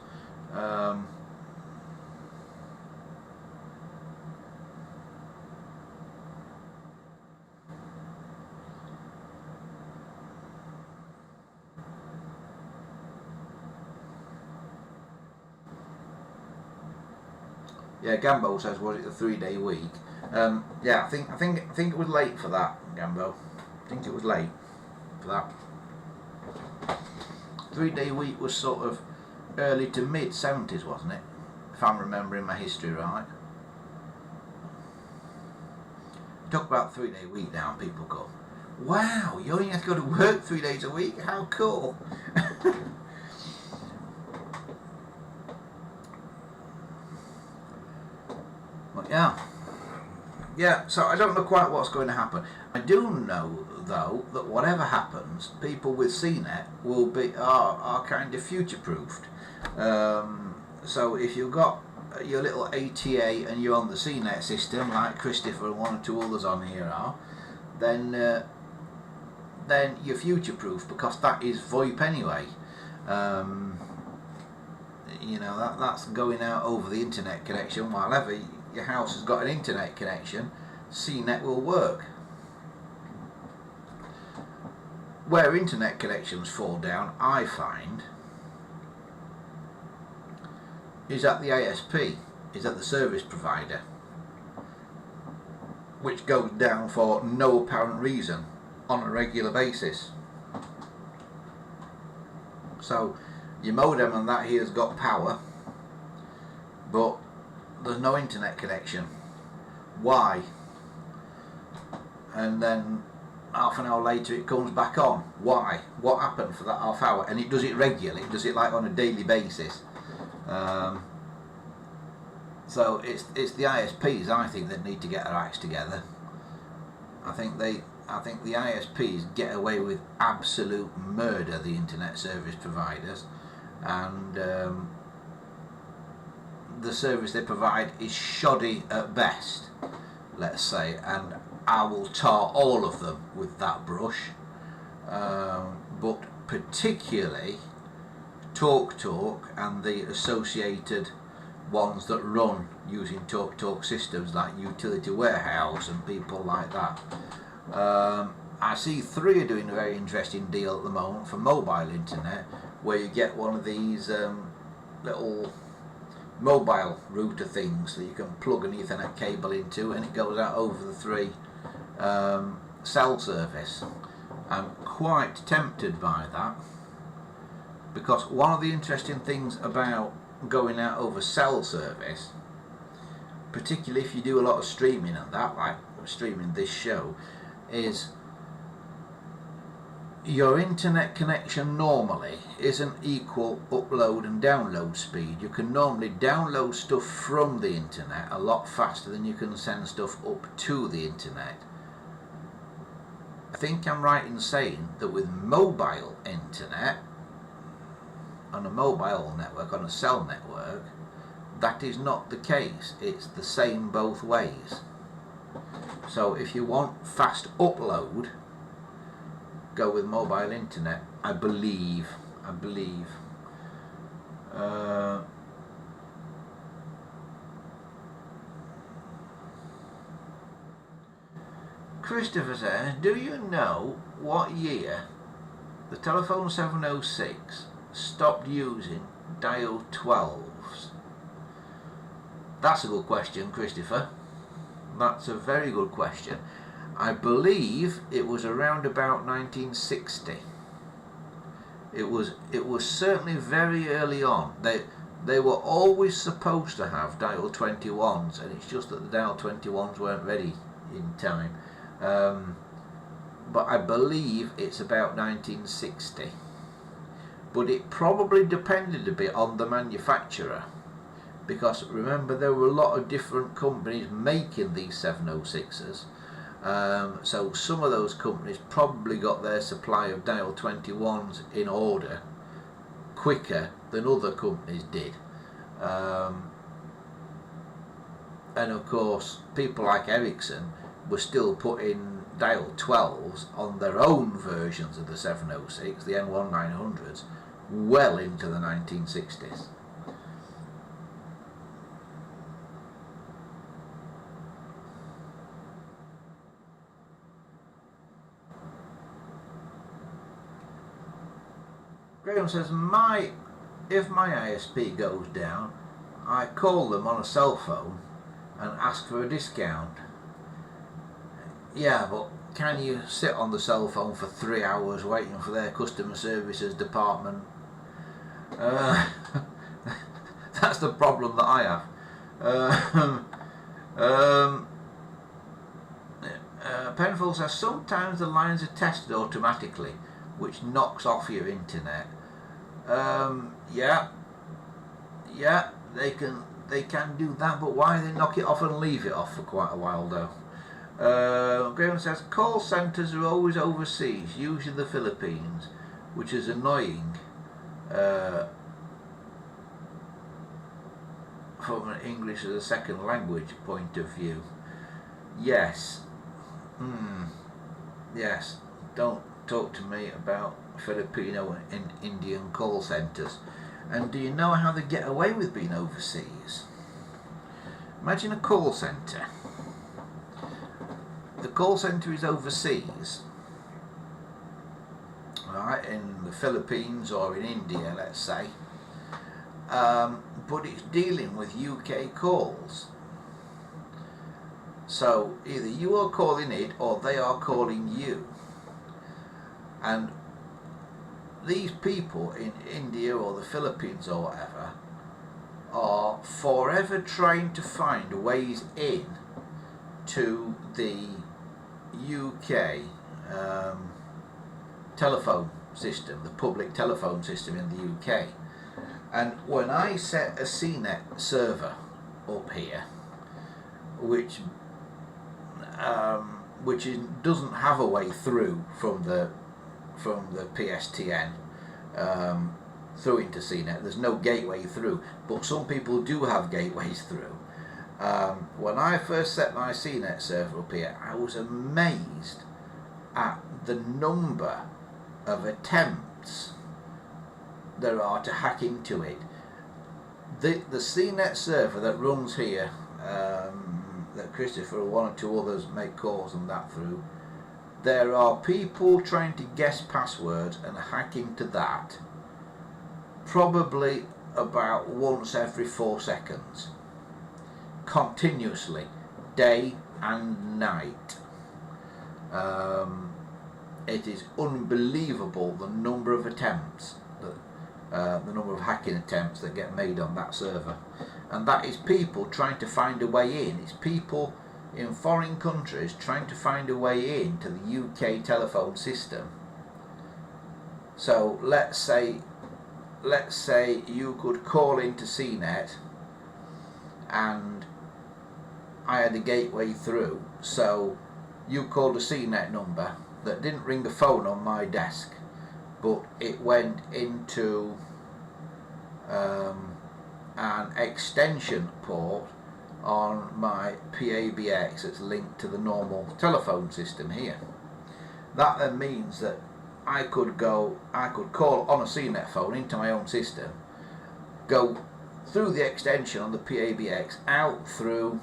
Yeah, Gambo says, was it a 3-day week? Yeah, I think it was late for that, Gambo. I think it was late for that. 3-day week was sort of early to mid 70s, wasn't it? If I'm remembering my history right. Talk about 3-day week now, and people go, wow, you only have to go to work 3 days a week? How cool! Yeah, so I don't know quite what's going to happen. I do know, though, that whatever happens, people with CNET will are kind of future-proofed. So if you've got your little ATA and you're on the CNET system, like Christopher and one or two others on here are, then you're future-proof, because that is VoIP anyway. You know, that's going out over the internet connection. Whenever your house has got an internet connection, CNET will work. Where internet connections fall down, I find, is at the ISP, is at the service provider, which goes down for no apparent reason on a regular basis. So your modem and that here's got power, but there's no internet connection. Why? And then half an hour later it comes back on. Why? What happened for that half hour? And it does it regularly. It does it like on a daily basis. So it's the ISPs, I think, that need to get their acts together. I think the ISPs get away with absolute murder, the internet service providers, and the service they provide is shoddy at best, let's say, and I will tar all of them with that brush, but particularly TalkTalk and the associated ones that run using TalkTalk systems like Utility Warehouse and people like that. I see 3 are doing a very interesting deal at the moment for mobile internet, where you get one of these little mobile router things that you can plug an Ethernet cable into, and it goes out over the 3 cell service. I'm quite tempted by that, because one of the interesting things about going out over cell service, particularly if you do a lot of streaming and that, like streaming this show, is your internet connection normally isn't equal upload and download speed. You can normally download stuff from the internet a lot faster than you can send stuff up to the internet. I think I'm right in saying that with mobile internet, on a mobile network, on a cell network, that is not the case. It's the same both ways. So if you want fast upload, go with mobile internet, I believe. Christopher says, do you know what year the telephone 706 stopped using dial 12s? That's a good question, Christopher. That's a very good question. I believe it was around about 1960. It was certainly very early on. They were always supposed to have dial 21s, and it's just that the dial 21s weren't ready in time. But I believe it's about 1960. But it probably depended a bit on the manufacturer, because remember there were a lot of different companies making these 706s. So some of those companies probably got their supply of dial 21s in order quicker than other companies did. And of course people like Ericsson were still putting dial 12s on their own versions of the 706, the N1900s, well into the 1960s. Graham says, if my ISP goes down, I call them on a cell phone and ask for a discount. Yeah, but can you sit on the cell phone for 3 hours waiting for their customer services department? That's the problem that I have. Penfold says, sometimes the lines are tested automatically, which knocks off your internet. Yeah, they can do that, but why they knock it off and leave it off for quite a while though? Graham says, call centres are always overseas, usually the Philippines, which is annoying from an English as a second language point of view. Yes. Yes. Don't talk to me about Filipino and Indian call centres. And do you know how they get away with being overseas? Imagine a call centre. The call centre is overseas, right, in the Philippines or in India, let's say, but it's dealing with UK calls. So either you are calling it or they are calling you. And these people in India or the Philippines or whatever are forever trying to find ways in to the UK telephone system, the public telephone system in the UK. And when I set a CNET server up here, which doesn't have a way through from the PSTN through into CNET, there's no gateway through, but some people do have gateways through. When I first set my CNET server up here, I was amazed at the number of attempts there are to hack into it. The CNET server that runs here, that Christopher or one or two others make calls and that through, there are people trying to guess passwords and hack into that probably about once every 4 seconds, continuously, day and night. It is unbelievable the number of attempts, the number of hacking attempts that get made on that server, and that is people trying to find a way in. It's people in foreign countries trying to find a way in to the UK telephone system. So let's say you could call into CNET and I had a gateway through, so you called a CNET number that didn't ring a phone on my desk, but it went into an extension port on my PABX that's linked to the normal telephone system here. That then means that I could call on a CNET phone into my own system, go through the extension on the PABX, out through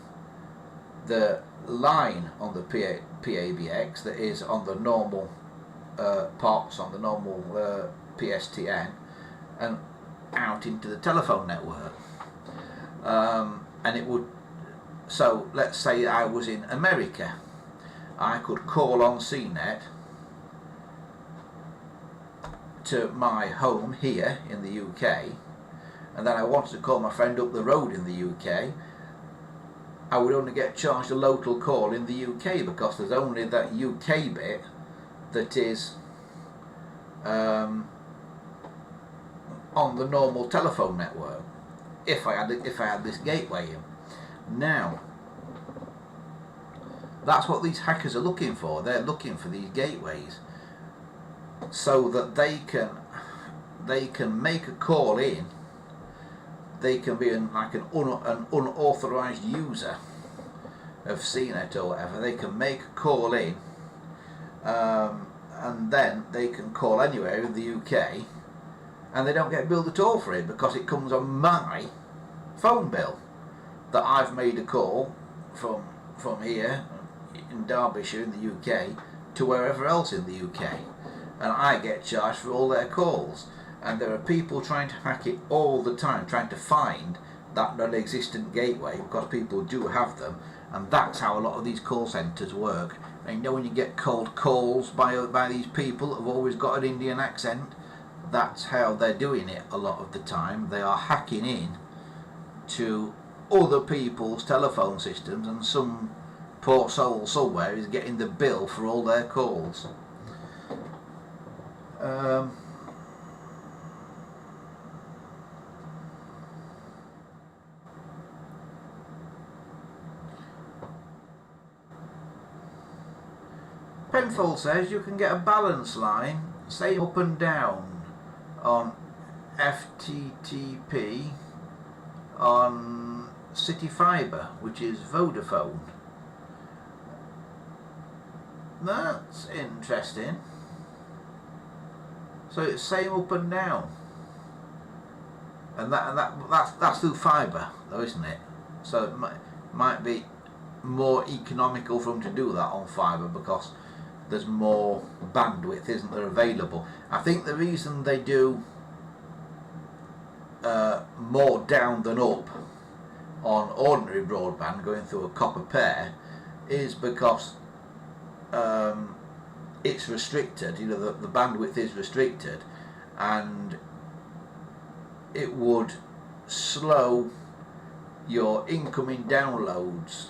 the line on the PABX that is on the normal POTS, on the normal PSTN, and out into the telephone network. And it would, so let's say I was in America, I could call on CNET to my home here in the UK, and then I wanted to call my friend up the road in the UK. I would only get charged a local call in the UK because there's only that UK bit that is on the normal telephone network. If I had this gateway in. Now, that's what these hackers are looking for. They're looking for these gateways so that they can make a call in. They can be an unauthorized user of CNET or whatever. They can make a call in, and then they can call anywhere in the UK, and they don't get billed at all for it because it comes on my phone bill that I've made a call from here in Derbyshire in the UK to wherever else in the UK, and I get charged for all their calls. And there are people trying to hack it all the time, trying to find that non-existent gateway, because people do have them, and that's how a lot of these call centres work. And you know, when you get cold calls by these people that have always got an Indian accent, that's how they're doing it a lot of the time. They are hacking in to other people's telephone systems, and some poor soul somewhere is getting the bill for all their calls. Penfold says you can get a balance line, say up and down, on FTTP on City Fibre, which is Vodafone. That's interesting. So it's same up and down, and that's through fibre, though, isn't it? So it might be more economical for them to do that on fibre because there's more bandwidth, isn't there, available. I think the reason they do more down than up on ordinary broadband going through a copper pair is because it's restricted. You know, the bandwidth is restricted, and it would slow your incoming downloads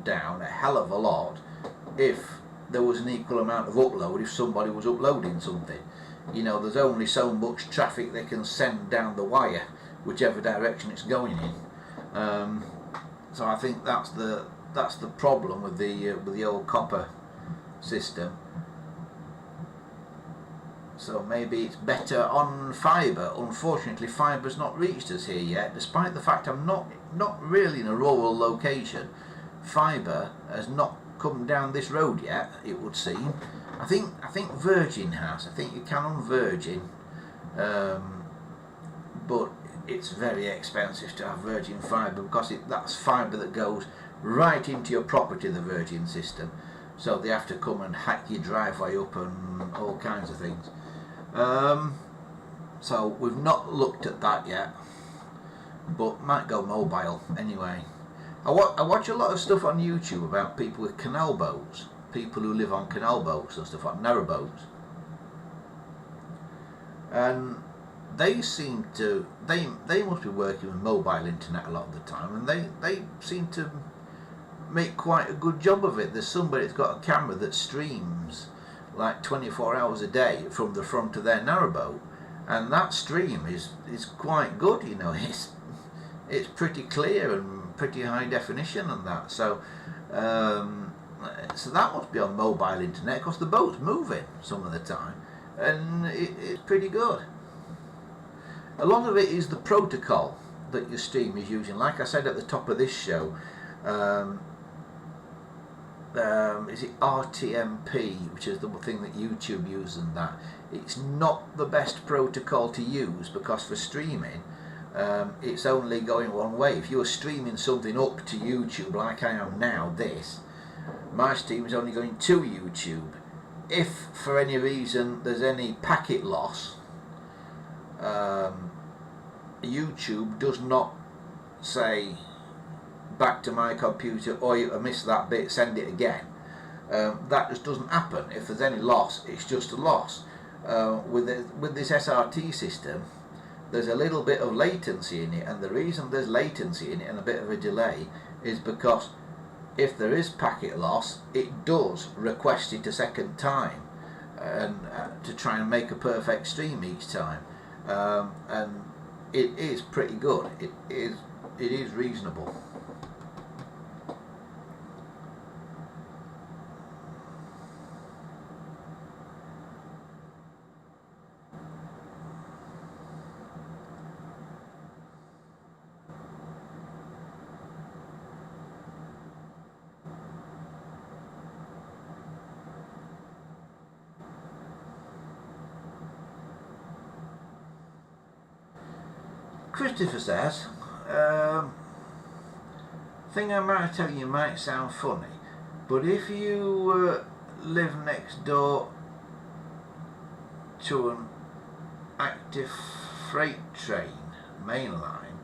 down a hell of a lot if there was an equal amount of upload, if somebody was uploading something. You know, there's only so much traffic they can send down the wire, whichever direction it's going in. So I think that's the problem with the old copper system. So maybe it's better on fibre. Unfortunately, fibre's not reached us here yet, despite the fact I'm not really in a rural location. Fibre has not come down this road yet, it would seem. I think Virgin has. I think you can on Virgin, but it's very expensive to have Virgin fibre because that's fibre that goes right into your property, the Virgin system. So they have to come and hack your driveway up and all kinds of things. So we've not looked at that yet. but might go mobile anyway. I watch a lot of stuff on YouTube about people with canal boats, people who live on canal boats and stuff, like narrow boats, and they seem to they must be working with mobile internet a lot of the time, and they seem to make quite a good job of it. There's somebody that's got a camera that streams like 24 hours a day from the front of their narrowboat, and that stream is quite good, you know. It's pretty clear and pretty high definition and that, so so that must be on mobile internet, because the boat's moving some of the time, and it's pretty good. A lot of it is the protocol that your stream is using. Like I said at the top of this show, is it RTMP, which is the thing that YouTube uses, and that it's not the best protocol to use, because for streaming it's only going one way. If you're streaming something up to YouTube like I am now, my stream is only going to YouTube. If for any reason there's any packet loss, YouTube does not say back to my computer, or you missed that bit, send it again. That just doesn't happen. If there's any loss, it's just a loss. With this SRT system, there's a little bit of latency in it, and the reason there's latency in it and a bit of a delay is because if there is packet loss, it does request it a second time, and to try and make a perfect stream each time, and it is pretty good. It is reasonable. Christopher says, thing I might tell you might sound funny, but if you live next door to an active freight train main line,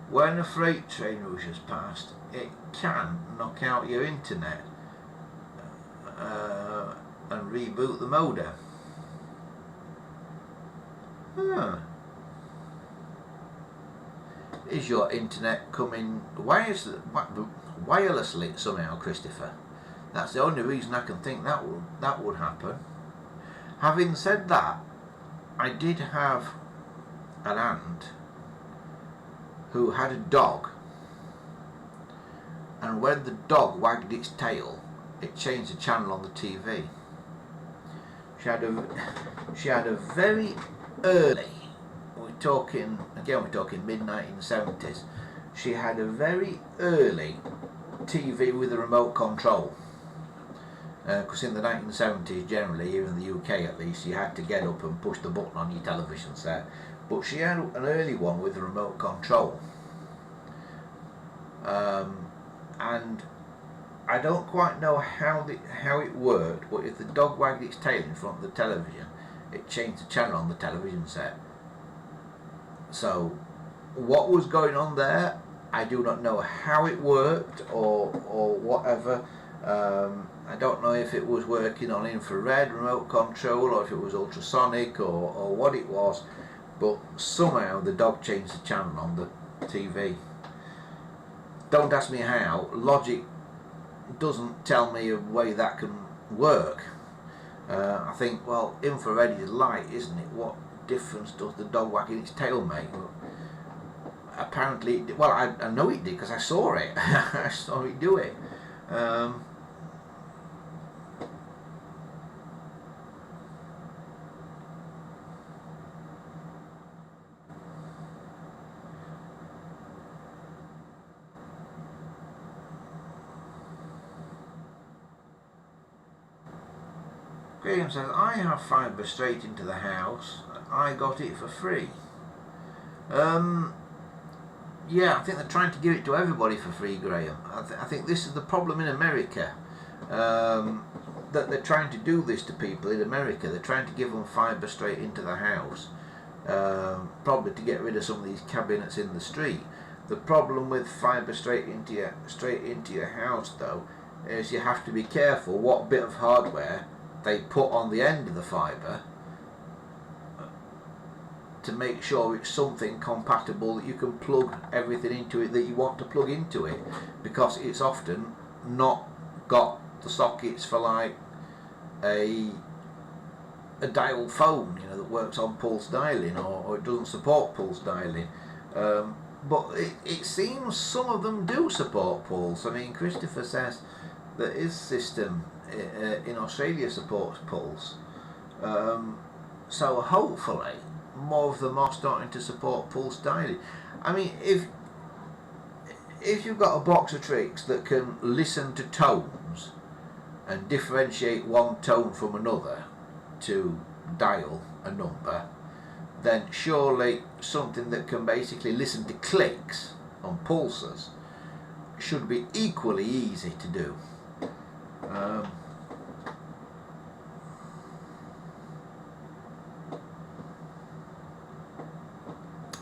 when a freight train rushes past, it can knock out your internet and reboot the modem. Is your internet coming wirelessly somehow, Christopher? That's the only reason I can think that would happen. Having said that, I did have an aunt who had a dog, and when the dog wagged its tail, it changed the channel on the TV. She had a very early, we're talking mid-1970s, she had a very early TV with a remote control, because in the 1970s generally, here in the UK at least, you had to get up and push the button on your television set, but she had an early one with a remote control, and I don't quite know how it worked, but if the dog wagged its tail in front of the television, it changed the channel on the television set. So what was going on there, I do not know how it worked or whatever. I don't know if it was working on infrared remote control, or if it was ultrasonic, or what it was, but somehow the dog changed the channel on the TV. Don't ask me how. Logic doesn't tell me a way that can work. I think, well, infrared is light, isn't it? What difference does the dog wagging its tail make? Well, apparently it did. Well, I know it did, because I saw it. I saw it do it. Graham says, I have fibre straight into the house. I got it for free. Yeah, I think they're trying to give it to everybody for free, Graham. I think this is the problem in America. That they're trying to do this to people in America. They're trying to give them fibre straight into the house. probably to get rid of some of these cabinets in the street. The problem with fibre straight into your house though is you have to be careful what bit of hardware they put on the end of the fibre to make sure it's something compatible that you can plug everything into it that you want to plug into it, because it's often not got the sockets for like a dial phone, you know, that works on pulse dialing, or it doesn't support pulse dialing. But it seems some of them do support pulse. I mean, Christopher says that his system in Australia supports pulse. So hopefully more of them are starting to support pulse dialing. I mean, if you've got a box of tricks that can listen to tones and differentiate one tone from another to dial a number, then surely something that can basically listen to clicks on pulses should be equally easy to do.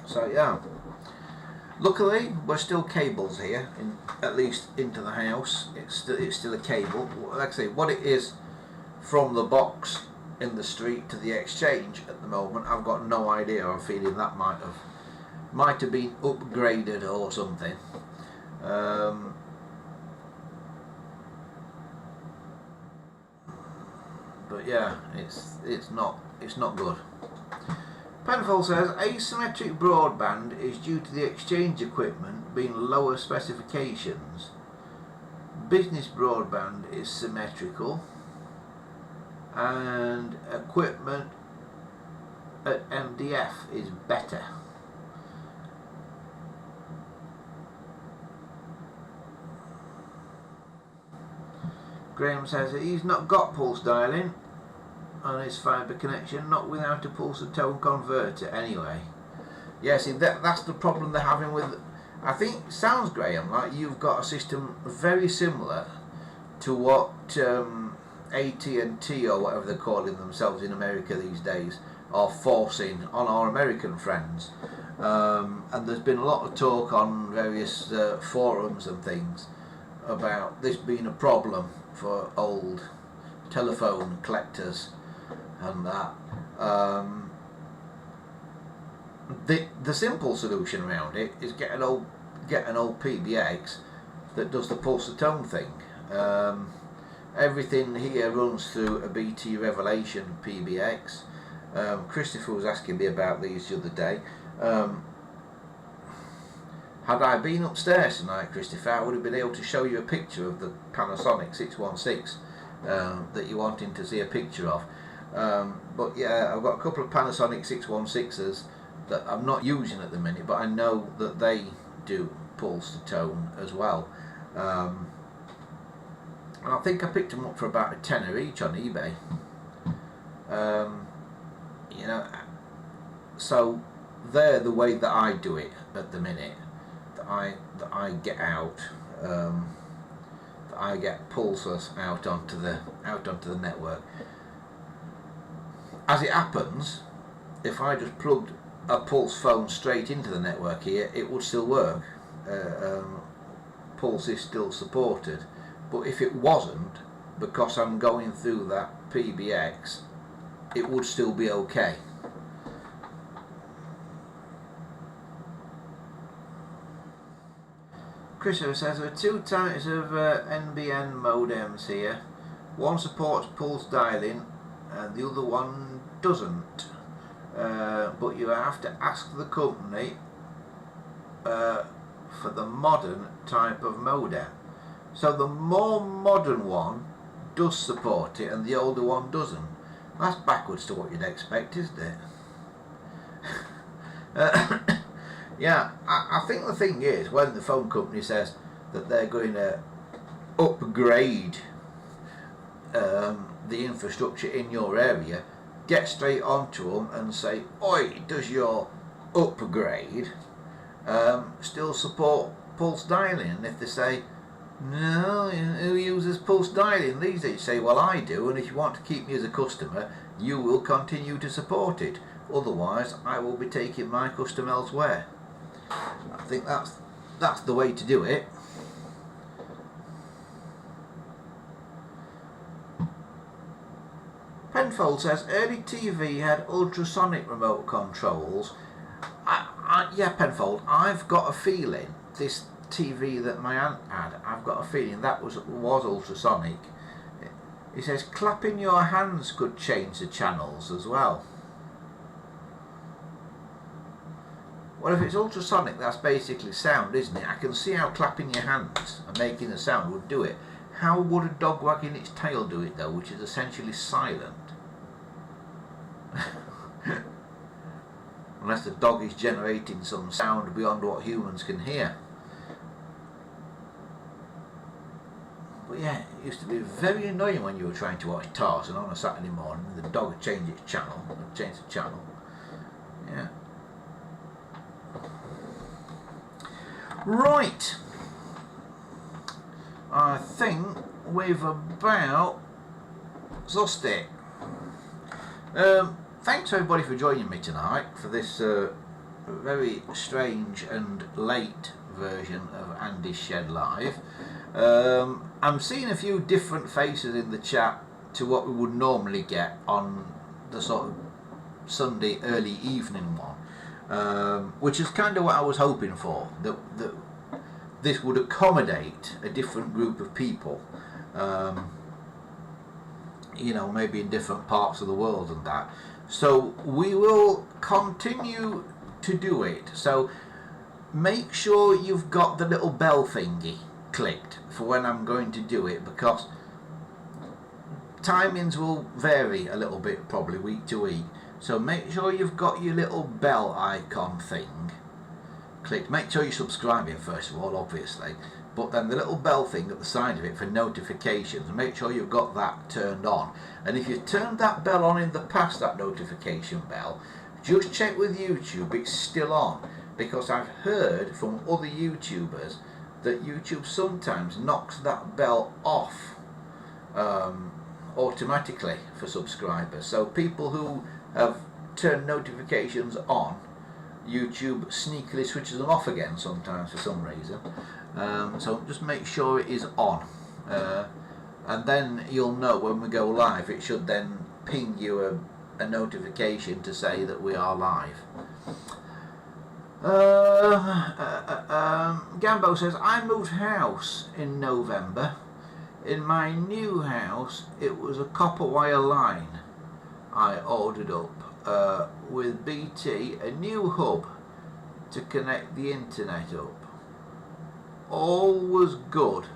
So yeah, luckily we're still cables here, at least into the house. It's still a cable. Like I say, what it is from the box in the street to the exchange at the moment, I've got no idea. I'm feeling that might have been upgraded or something. But yeah, it's not good. Penfold says asymmetric broadband is due to the exchange equipment being lower specifications. Business broadband is symmetrical, and equipment at MDF is better. Graham says that he's not got pulse dialing on his fibre connection, not without a pulse and tone converter anyway. Yeah, see, that's the problem they're having with, I think, sounds, Graham, like you've got a system very similar to what AT&T or whatever they're calling themselves in America these days are forcing on our American friends. And there's been a lot of talk on various forums and things about this being a problem for old telephone collectors and that. The simple solution around it is get an old PBX that does the pulse to tone thing. Everything here runs through a BT Revelation PBX. Christopher was asking me about these the other day. Had I been upstairs tonight, Christopher, I would have been able to show you a picture of the Panasonic 616 that you're wanting to see a picture of. But yeah, I've got a couple of Panasonic 616s that I'm not using at the minute, but I know that they do pulse to tone as well. I think I picked them up for about £10 each on eBay. You know, so they're the way that I do it at the minute. That I get out. That I get pulses out onto the network. As it happens, if I just plugged a pulse phone straight into the network here, it would still work. Pulse is still supported. But if it wasn't, because I'm going through that PBX, it would still be okay. Christopher says there are two types of NBN modems here. One supports pulse dialing and the other one doesn't. But you have to ask the company for the modern type of modem. So the more modern one does support it and the older one doesn't. That's backwards to what you'd expect, isn't it? Yeah, I think the thing is, when the phone company says that they're going to upgrade the infrastructure in your area, get straight onto them and say, oi, does your upgrade still support pulse dialing? And if they say, no, who uses pulse dialing these days? You say, well, I do, and if you want to keep me as a customer, you will continue to support it. otherwise I will be taking my custom elsewhere. I think that's the way to do it. Penfold says early TV had ultrasonic remote controls. Yeah, Penfold, I've got a feeling this TV that my aunt had, I've got a feeling that was ultrasonic. He says clapping your hands could change the channels as well. Well, if it's ultrasonic, that's basically sound, isn't it? I can see how clapping your hands and making a sound would do it. How would a dog wagging its tail do it though, which is essentially silent? Unless the dog is generating some sound beyond what humans can hear. But yeah, it used to be very annoying when you were trying to watch Tarzan on a Saturday morning and the dog would change its channel, Yeah. Right. I think we've about sussed it. Thanks everybody for joining me tonight for this very strange and late version of Andy's Shed Live. I'm seeing a few different faces in the chat to what we would normally get on the sort of Sunday early evening one, which is kind of what I was hoping for, that this would accommodate a different group of people, you know, maybe in different parts of the world and that. So we will continue to do it. So make sure you've got the little bell thingy clicked for when I'm going to do it, because timings will vary a little bit probably week to week. So make sure you've got your little bell icon thing clicked. Make sure you're subscribing first of all, obviously, but then the little bell thing at the side of it for notifications, make sure you've got that turned on. And if you've turned that bell on in the past, that notification bell, just check with YouTube it's still on, because I've heard from other YouTubers that YouTube sometimes knocks that bell off automatically for subscribers. So people who have turned notifications on, YouTube sneakily switches them off again sometimes for some reason. So just make sure it is on, and then you'll know when we go live. It should then ping you a notification to say that we are live. Gambo says, I moved house in November. In my new house it was a copper wire line I ordered up with BT, a new hub to connect the internet up. All was good.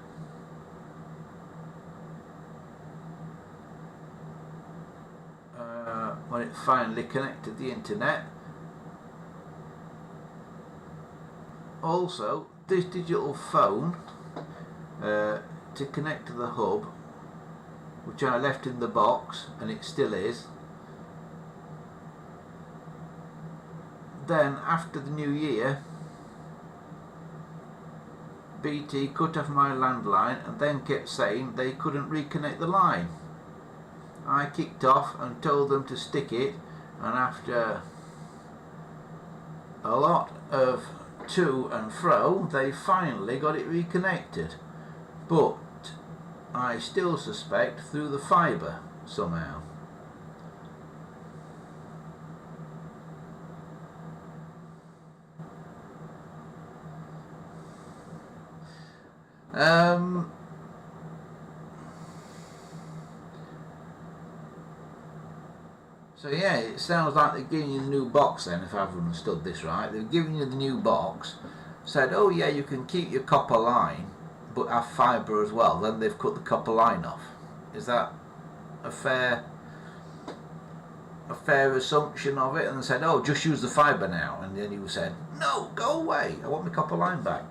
When it finally connected the internet. Also, this digital phone to connect to the hub, which I left in the box, and it still is. Then after the new year, BT cut off my landline and then kept saying they couldn't reconnect the line. I kicked off and told them to stick it, and after a lot of to and fro they finally got it reconnected, but I still suspect through the fibre somehow. So yeah, it sounds like they're giving you the new box then, if I've understood this right. They're giving you the new box, said, oh yeah, you can keep your copper line, but have fibre as well. Then they've cut the copper line off. Is that a fair assumption of it? And they said, oh, just use the fibre now. And then you said, no, go away, I want my copper line back.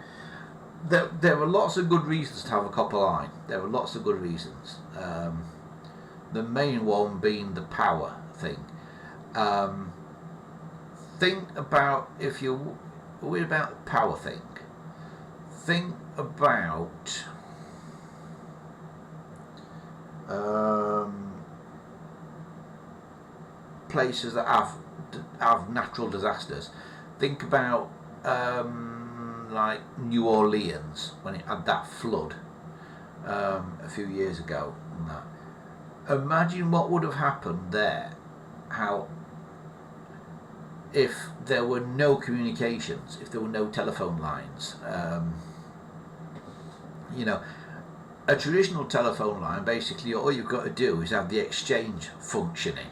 There are lots of good reasons to have a copper line. There are lots of good reasons. The main one being the power thing. Think about, if you're worried about the power thing, think about places that have have natural disasters. Think about like New Orleans when it had that flood a few years ago. And that. Imagine what would have happened there. How if there were no communications, if there were no telephone lines. You know, a traditional telephone line, basically all you've got to do is have the exchange functioning.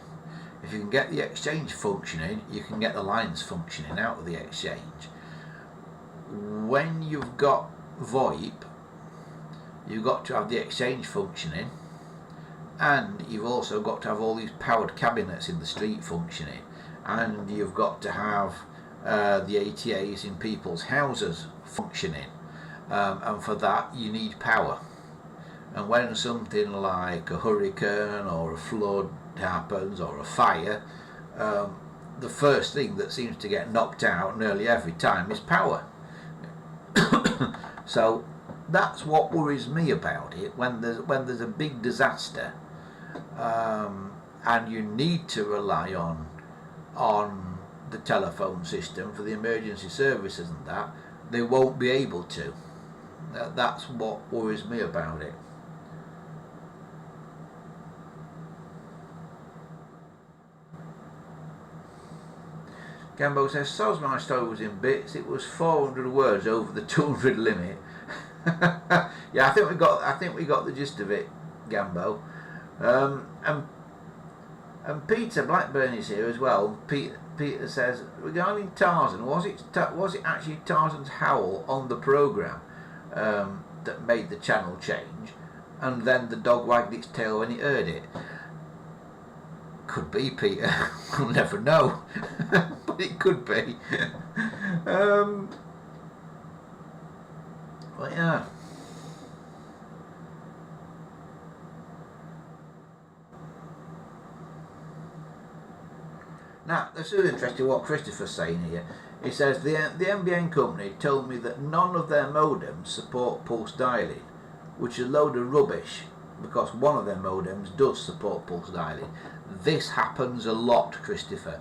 If you can get the exchange functioning, you can get the lines functioning out of the exchange. When you've got VoIP, you've got to have the exchange functioning, and you've also got to have all these powered cabinets in the street functioning, and you've got to have the ATAs in people's houses functioning, and for that you need power. And when something like a hurricane or a flood happens, or a fire, the first thing that seems to get knocked out nearly every time is power. So that's what worries me about it. When there's a big disaster, and you need to rely on the telephone system for the emergency services and that, they won't be able to. That's what worries me about it. Gambo says, "Soz my story was in bits. It was 400 words over the 200 limit." Yeah, I think we got the gist of it, Gambo. And Peter Blackburn is here as well. Peter says, regarding Tarzan, was it actually Tarzan's howl on the programme that made the channel change, and then the dog wagged its tail when he heard it? Could be, Peter. We'll never know. But it could be. But yeah. Now, this is interesting what Christopher's saying here. He says, the NBN company told me that none of their modems support pulse dialing, which is a load of rubbish, because one of their modems does support pulse dialing. This happens a lot, Christopher.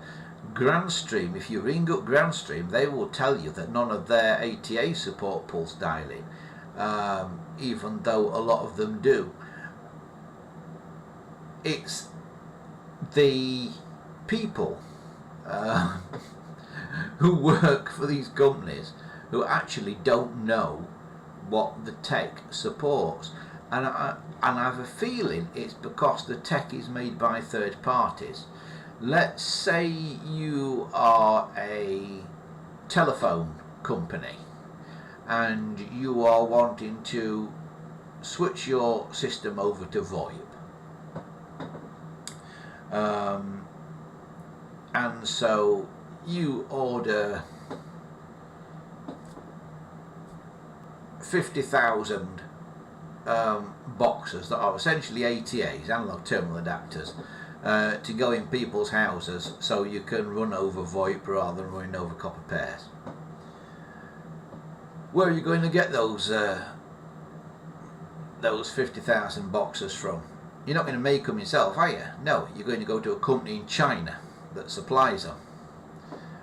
Grandstream, if you ring up Grandstream, they will tell you that none of their ATA support pulse dialing, even though a lot of them do. It's the people who work for these companies who actually don't know what the tech supports. And I have a feeling it's because the tech is made by third parties. Let's say you are a telephone company and you are wanting to switch your system over to VoIP. And so you order 50,000 boxes that are essentially ATAs, analog terminal adapters, to go in people's houses so you can run over VoIP rather than running over copper pairs. Where are you going to get those 50,000 boxes from? You're not going to make them yourself, are you? No, you're going to go to a company in China that supplies them,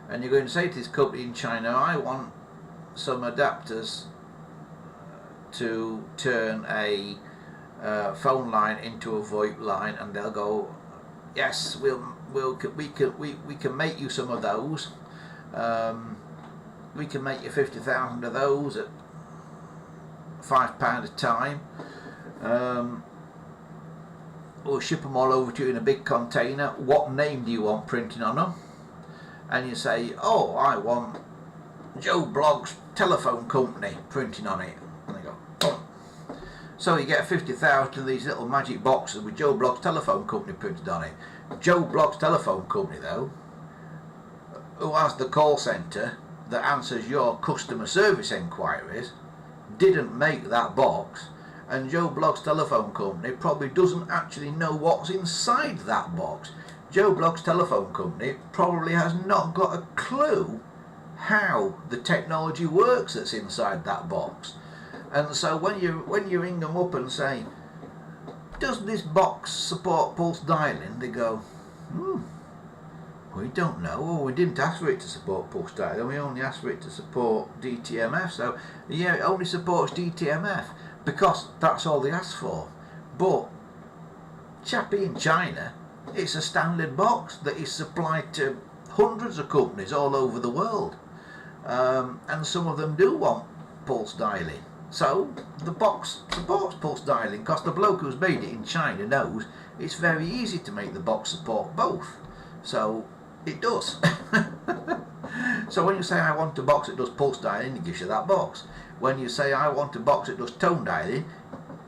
and you're going to say to this company in China, I want some adapters to turn a phone line into a VoIP line, and they'll go, yes, we can make you some of those. We can make you 50,000 of those at £5 a time. We'll ship them all over to you in a big container. What name do you want printing on them? And you say, oh, I want Joe Blogg's telephone company printing on it. And they go, boom. So you get 50,000 of these little magic boxes with Joe Blogg's telephone company printed on it. Joe Blogg's telephone company, though, who has the call centre that answers your customer service enquiries, didn't make that box. And Joe Blogg's telephone company probably doesn't actually know what's inside that box. Joe Blogg's telephone company probably has not got a clue how the technology works that's inside that box. And so when you ring them up and say, does this box support pulse dialing? They go, We don't know. Well, we didn't ask for it to support pulse dialing. We only asked for it to support DTMF. So yeah, it only supports DTMF because that's all they asked for. But chappy in China, it's a standard box that is supplied to hundreds of companies all over the world, and some of them do want pulse dialing. So the box supports pulse dialing because the bloke who's made it in China knows it's very easy to make the box support both. So it does. So when you say I want a box that does pulse dialing, it gives you that box. When you say I want a box that does tone dialing,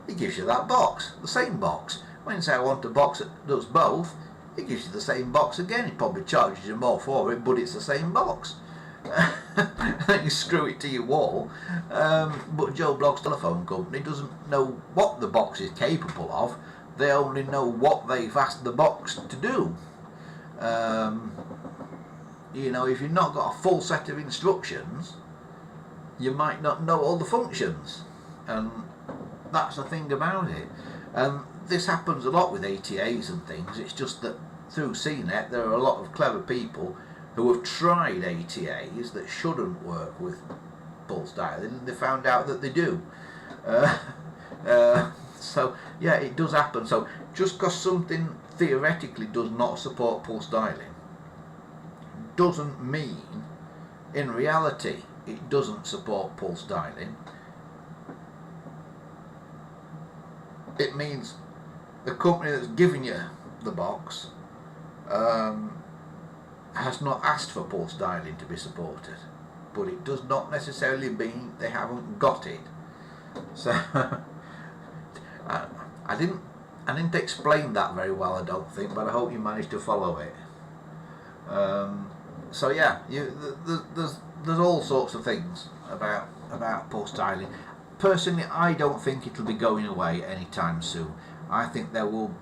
it gives you that box, the same box. When you say I want a box that does both, it gives you the same box again. It probably charges you more for it, but it's the same box. You screw it to your wall. But Joe Blogg's telephone company doesn't know what the box is capable of. They only know what they've asked the box to do. You know, if you've not got a full set of instructions, you might not know all the functions, and that's the thing about it. This happens a lot with ATAs and things. It's just that through CNET there are a lot of clever people who have tried ATAs that shouldn't work with pulse dialing, and they found out that they do. So yeah, it does happen. So just because something theoretically does not support pulse dialing doesn't mean in reality it doesn't support pulse dialing. It means the company that's giving you the box has not asked for pulse dialing to be supported, but it does not necessarily mean they haven't got it. So I didn't explain that very well, I don't think, but I hope you managed to follow it. So yeah, there's all sorts of things about pulse dialing. Personally, I don't think it'll be going away anytime soon. I think there will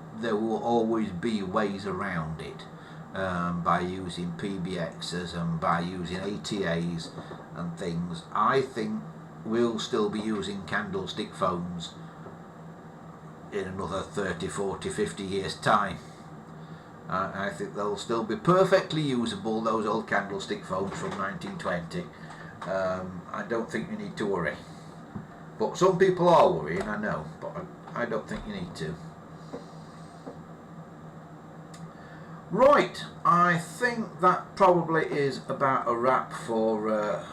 always be ways around it, by using PBXs and by using ATAs and things. I think we'll still be using candlestick phones in another 30, 40, 50 years time. I think they'll still be perfectly usable, those old candlestick phones from 1920. I don't think you need to worry. But some people are worrying, I know, but I don't think you need to. Right, I think that probably is about a wrap for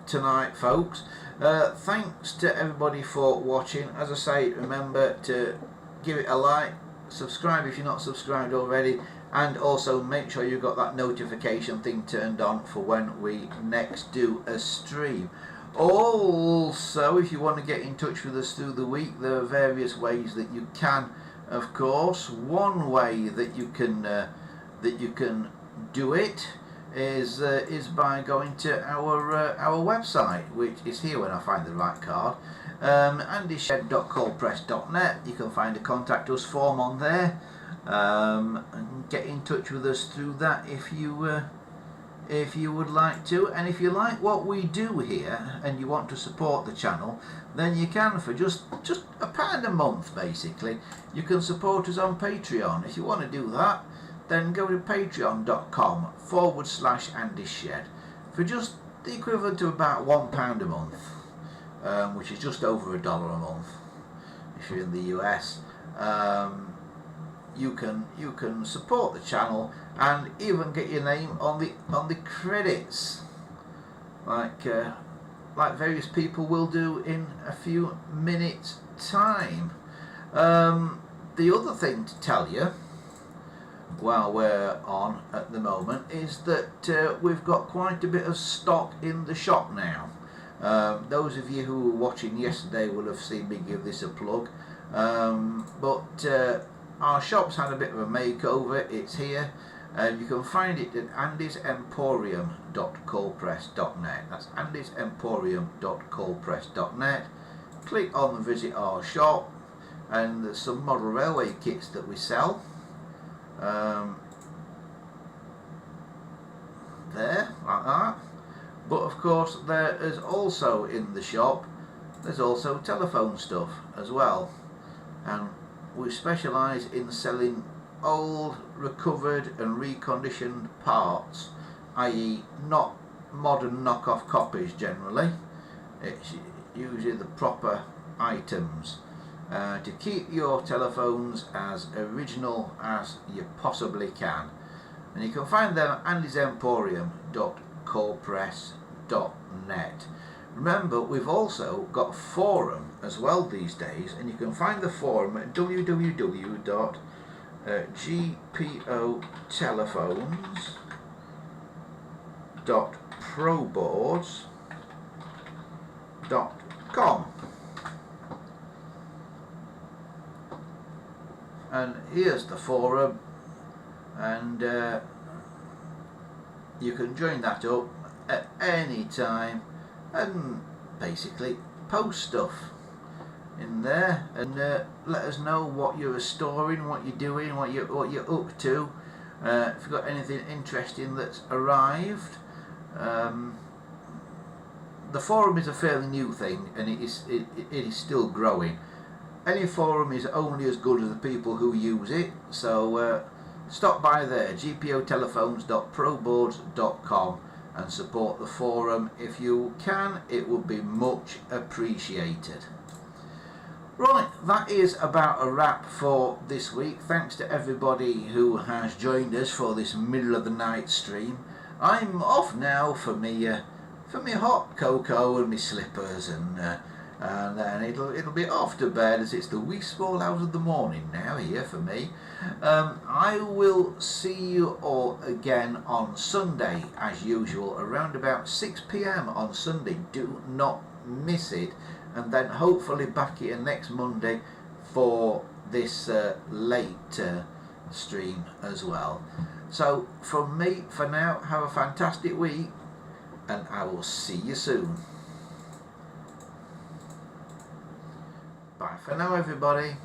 tonight, folks. Thanks to everybody for watching. As I say, remember to give it a like, subscribe if you're not subscribed already, and also make sure you've got that notification thing turned on for when we next do a stream. Also, if you want to get in touch with us through the week, there are various ways that you can, of course. One way that you can do it is by going to our website, which is here when I find the right card, andyshed.coldpress.net. You can find a contact us form on there, and get in touch with us through that if you would like to. And if you like what we do here and you want to support the channel, then you can, for just £1 a month basically. You can support us on Patreon. If you want to do that, then go to patreon.com/AndyShed for just the equivalent to about £1 a month, which is just over $1 a month if you're in the US. You can support the channel and even get your name on the credits, like various people will do in a few minutes time. The other thing to tell you while we're on at the moment is that we've got quite a bit of stock in the shop now. Those of you who were watching yesterday will have seen me give this a plug, but our shop's had a bit of a makeover. It's here. You can find it at andysemporium.coldpress.net. That's andysemporium.coldpress.net. Click on the visit our shop, and there's some model railway kits that we sell. There, like that. But of course, there is also in the shop, there's also telephone stuff as well, and we specialise in selling old recovered and reconditioned parts, i.e. not modern knockoff copies generally. It's usually the proper items to keep your telephones as original as you possibly can. And you can find them at andysemporium.corepress.net. Remember, we've also got a forum as well these days, and you can find the forum at www.gpotelephones.proboards.com. And here's the forum, and you can join that up at any time and basically post stuff in there, and let us know what you're restoring, what you're doing, what you're up to. If you've got anything interesting that's arrived. The forum is a fairly new thing, and it is still growing. Any forum is only as good as the people who use it, so stop by there, gpotelephones.proboards.com, and support the forum if you can. It would be much appreciated. Right, that is about a wrap for this week. Thanks to everybody who has joined us for this middle of the night stream. I'm off now for me hot cocoa and my slippers, and then it'll be off to bed, as it's the wee small hours of the morning now here for me. I will see you all again on Sunday as usual, around about 6 p.m. on Sunday. Do not miss it, and then hopefully back here next Monday for this late stream as well. So from me for now, have a fantastic week, and I will see you soon. Bye for now, everybody.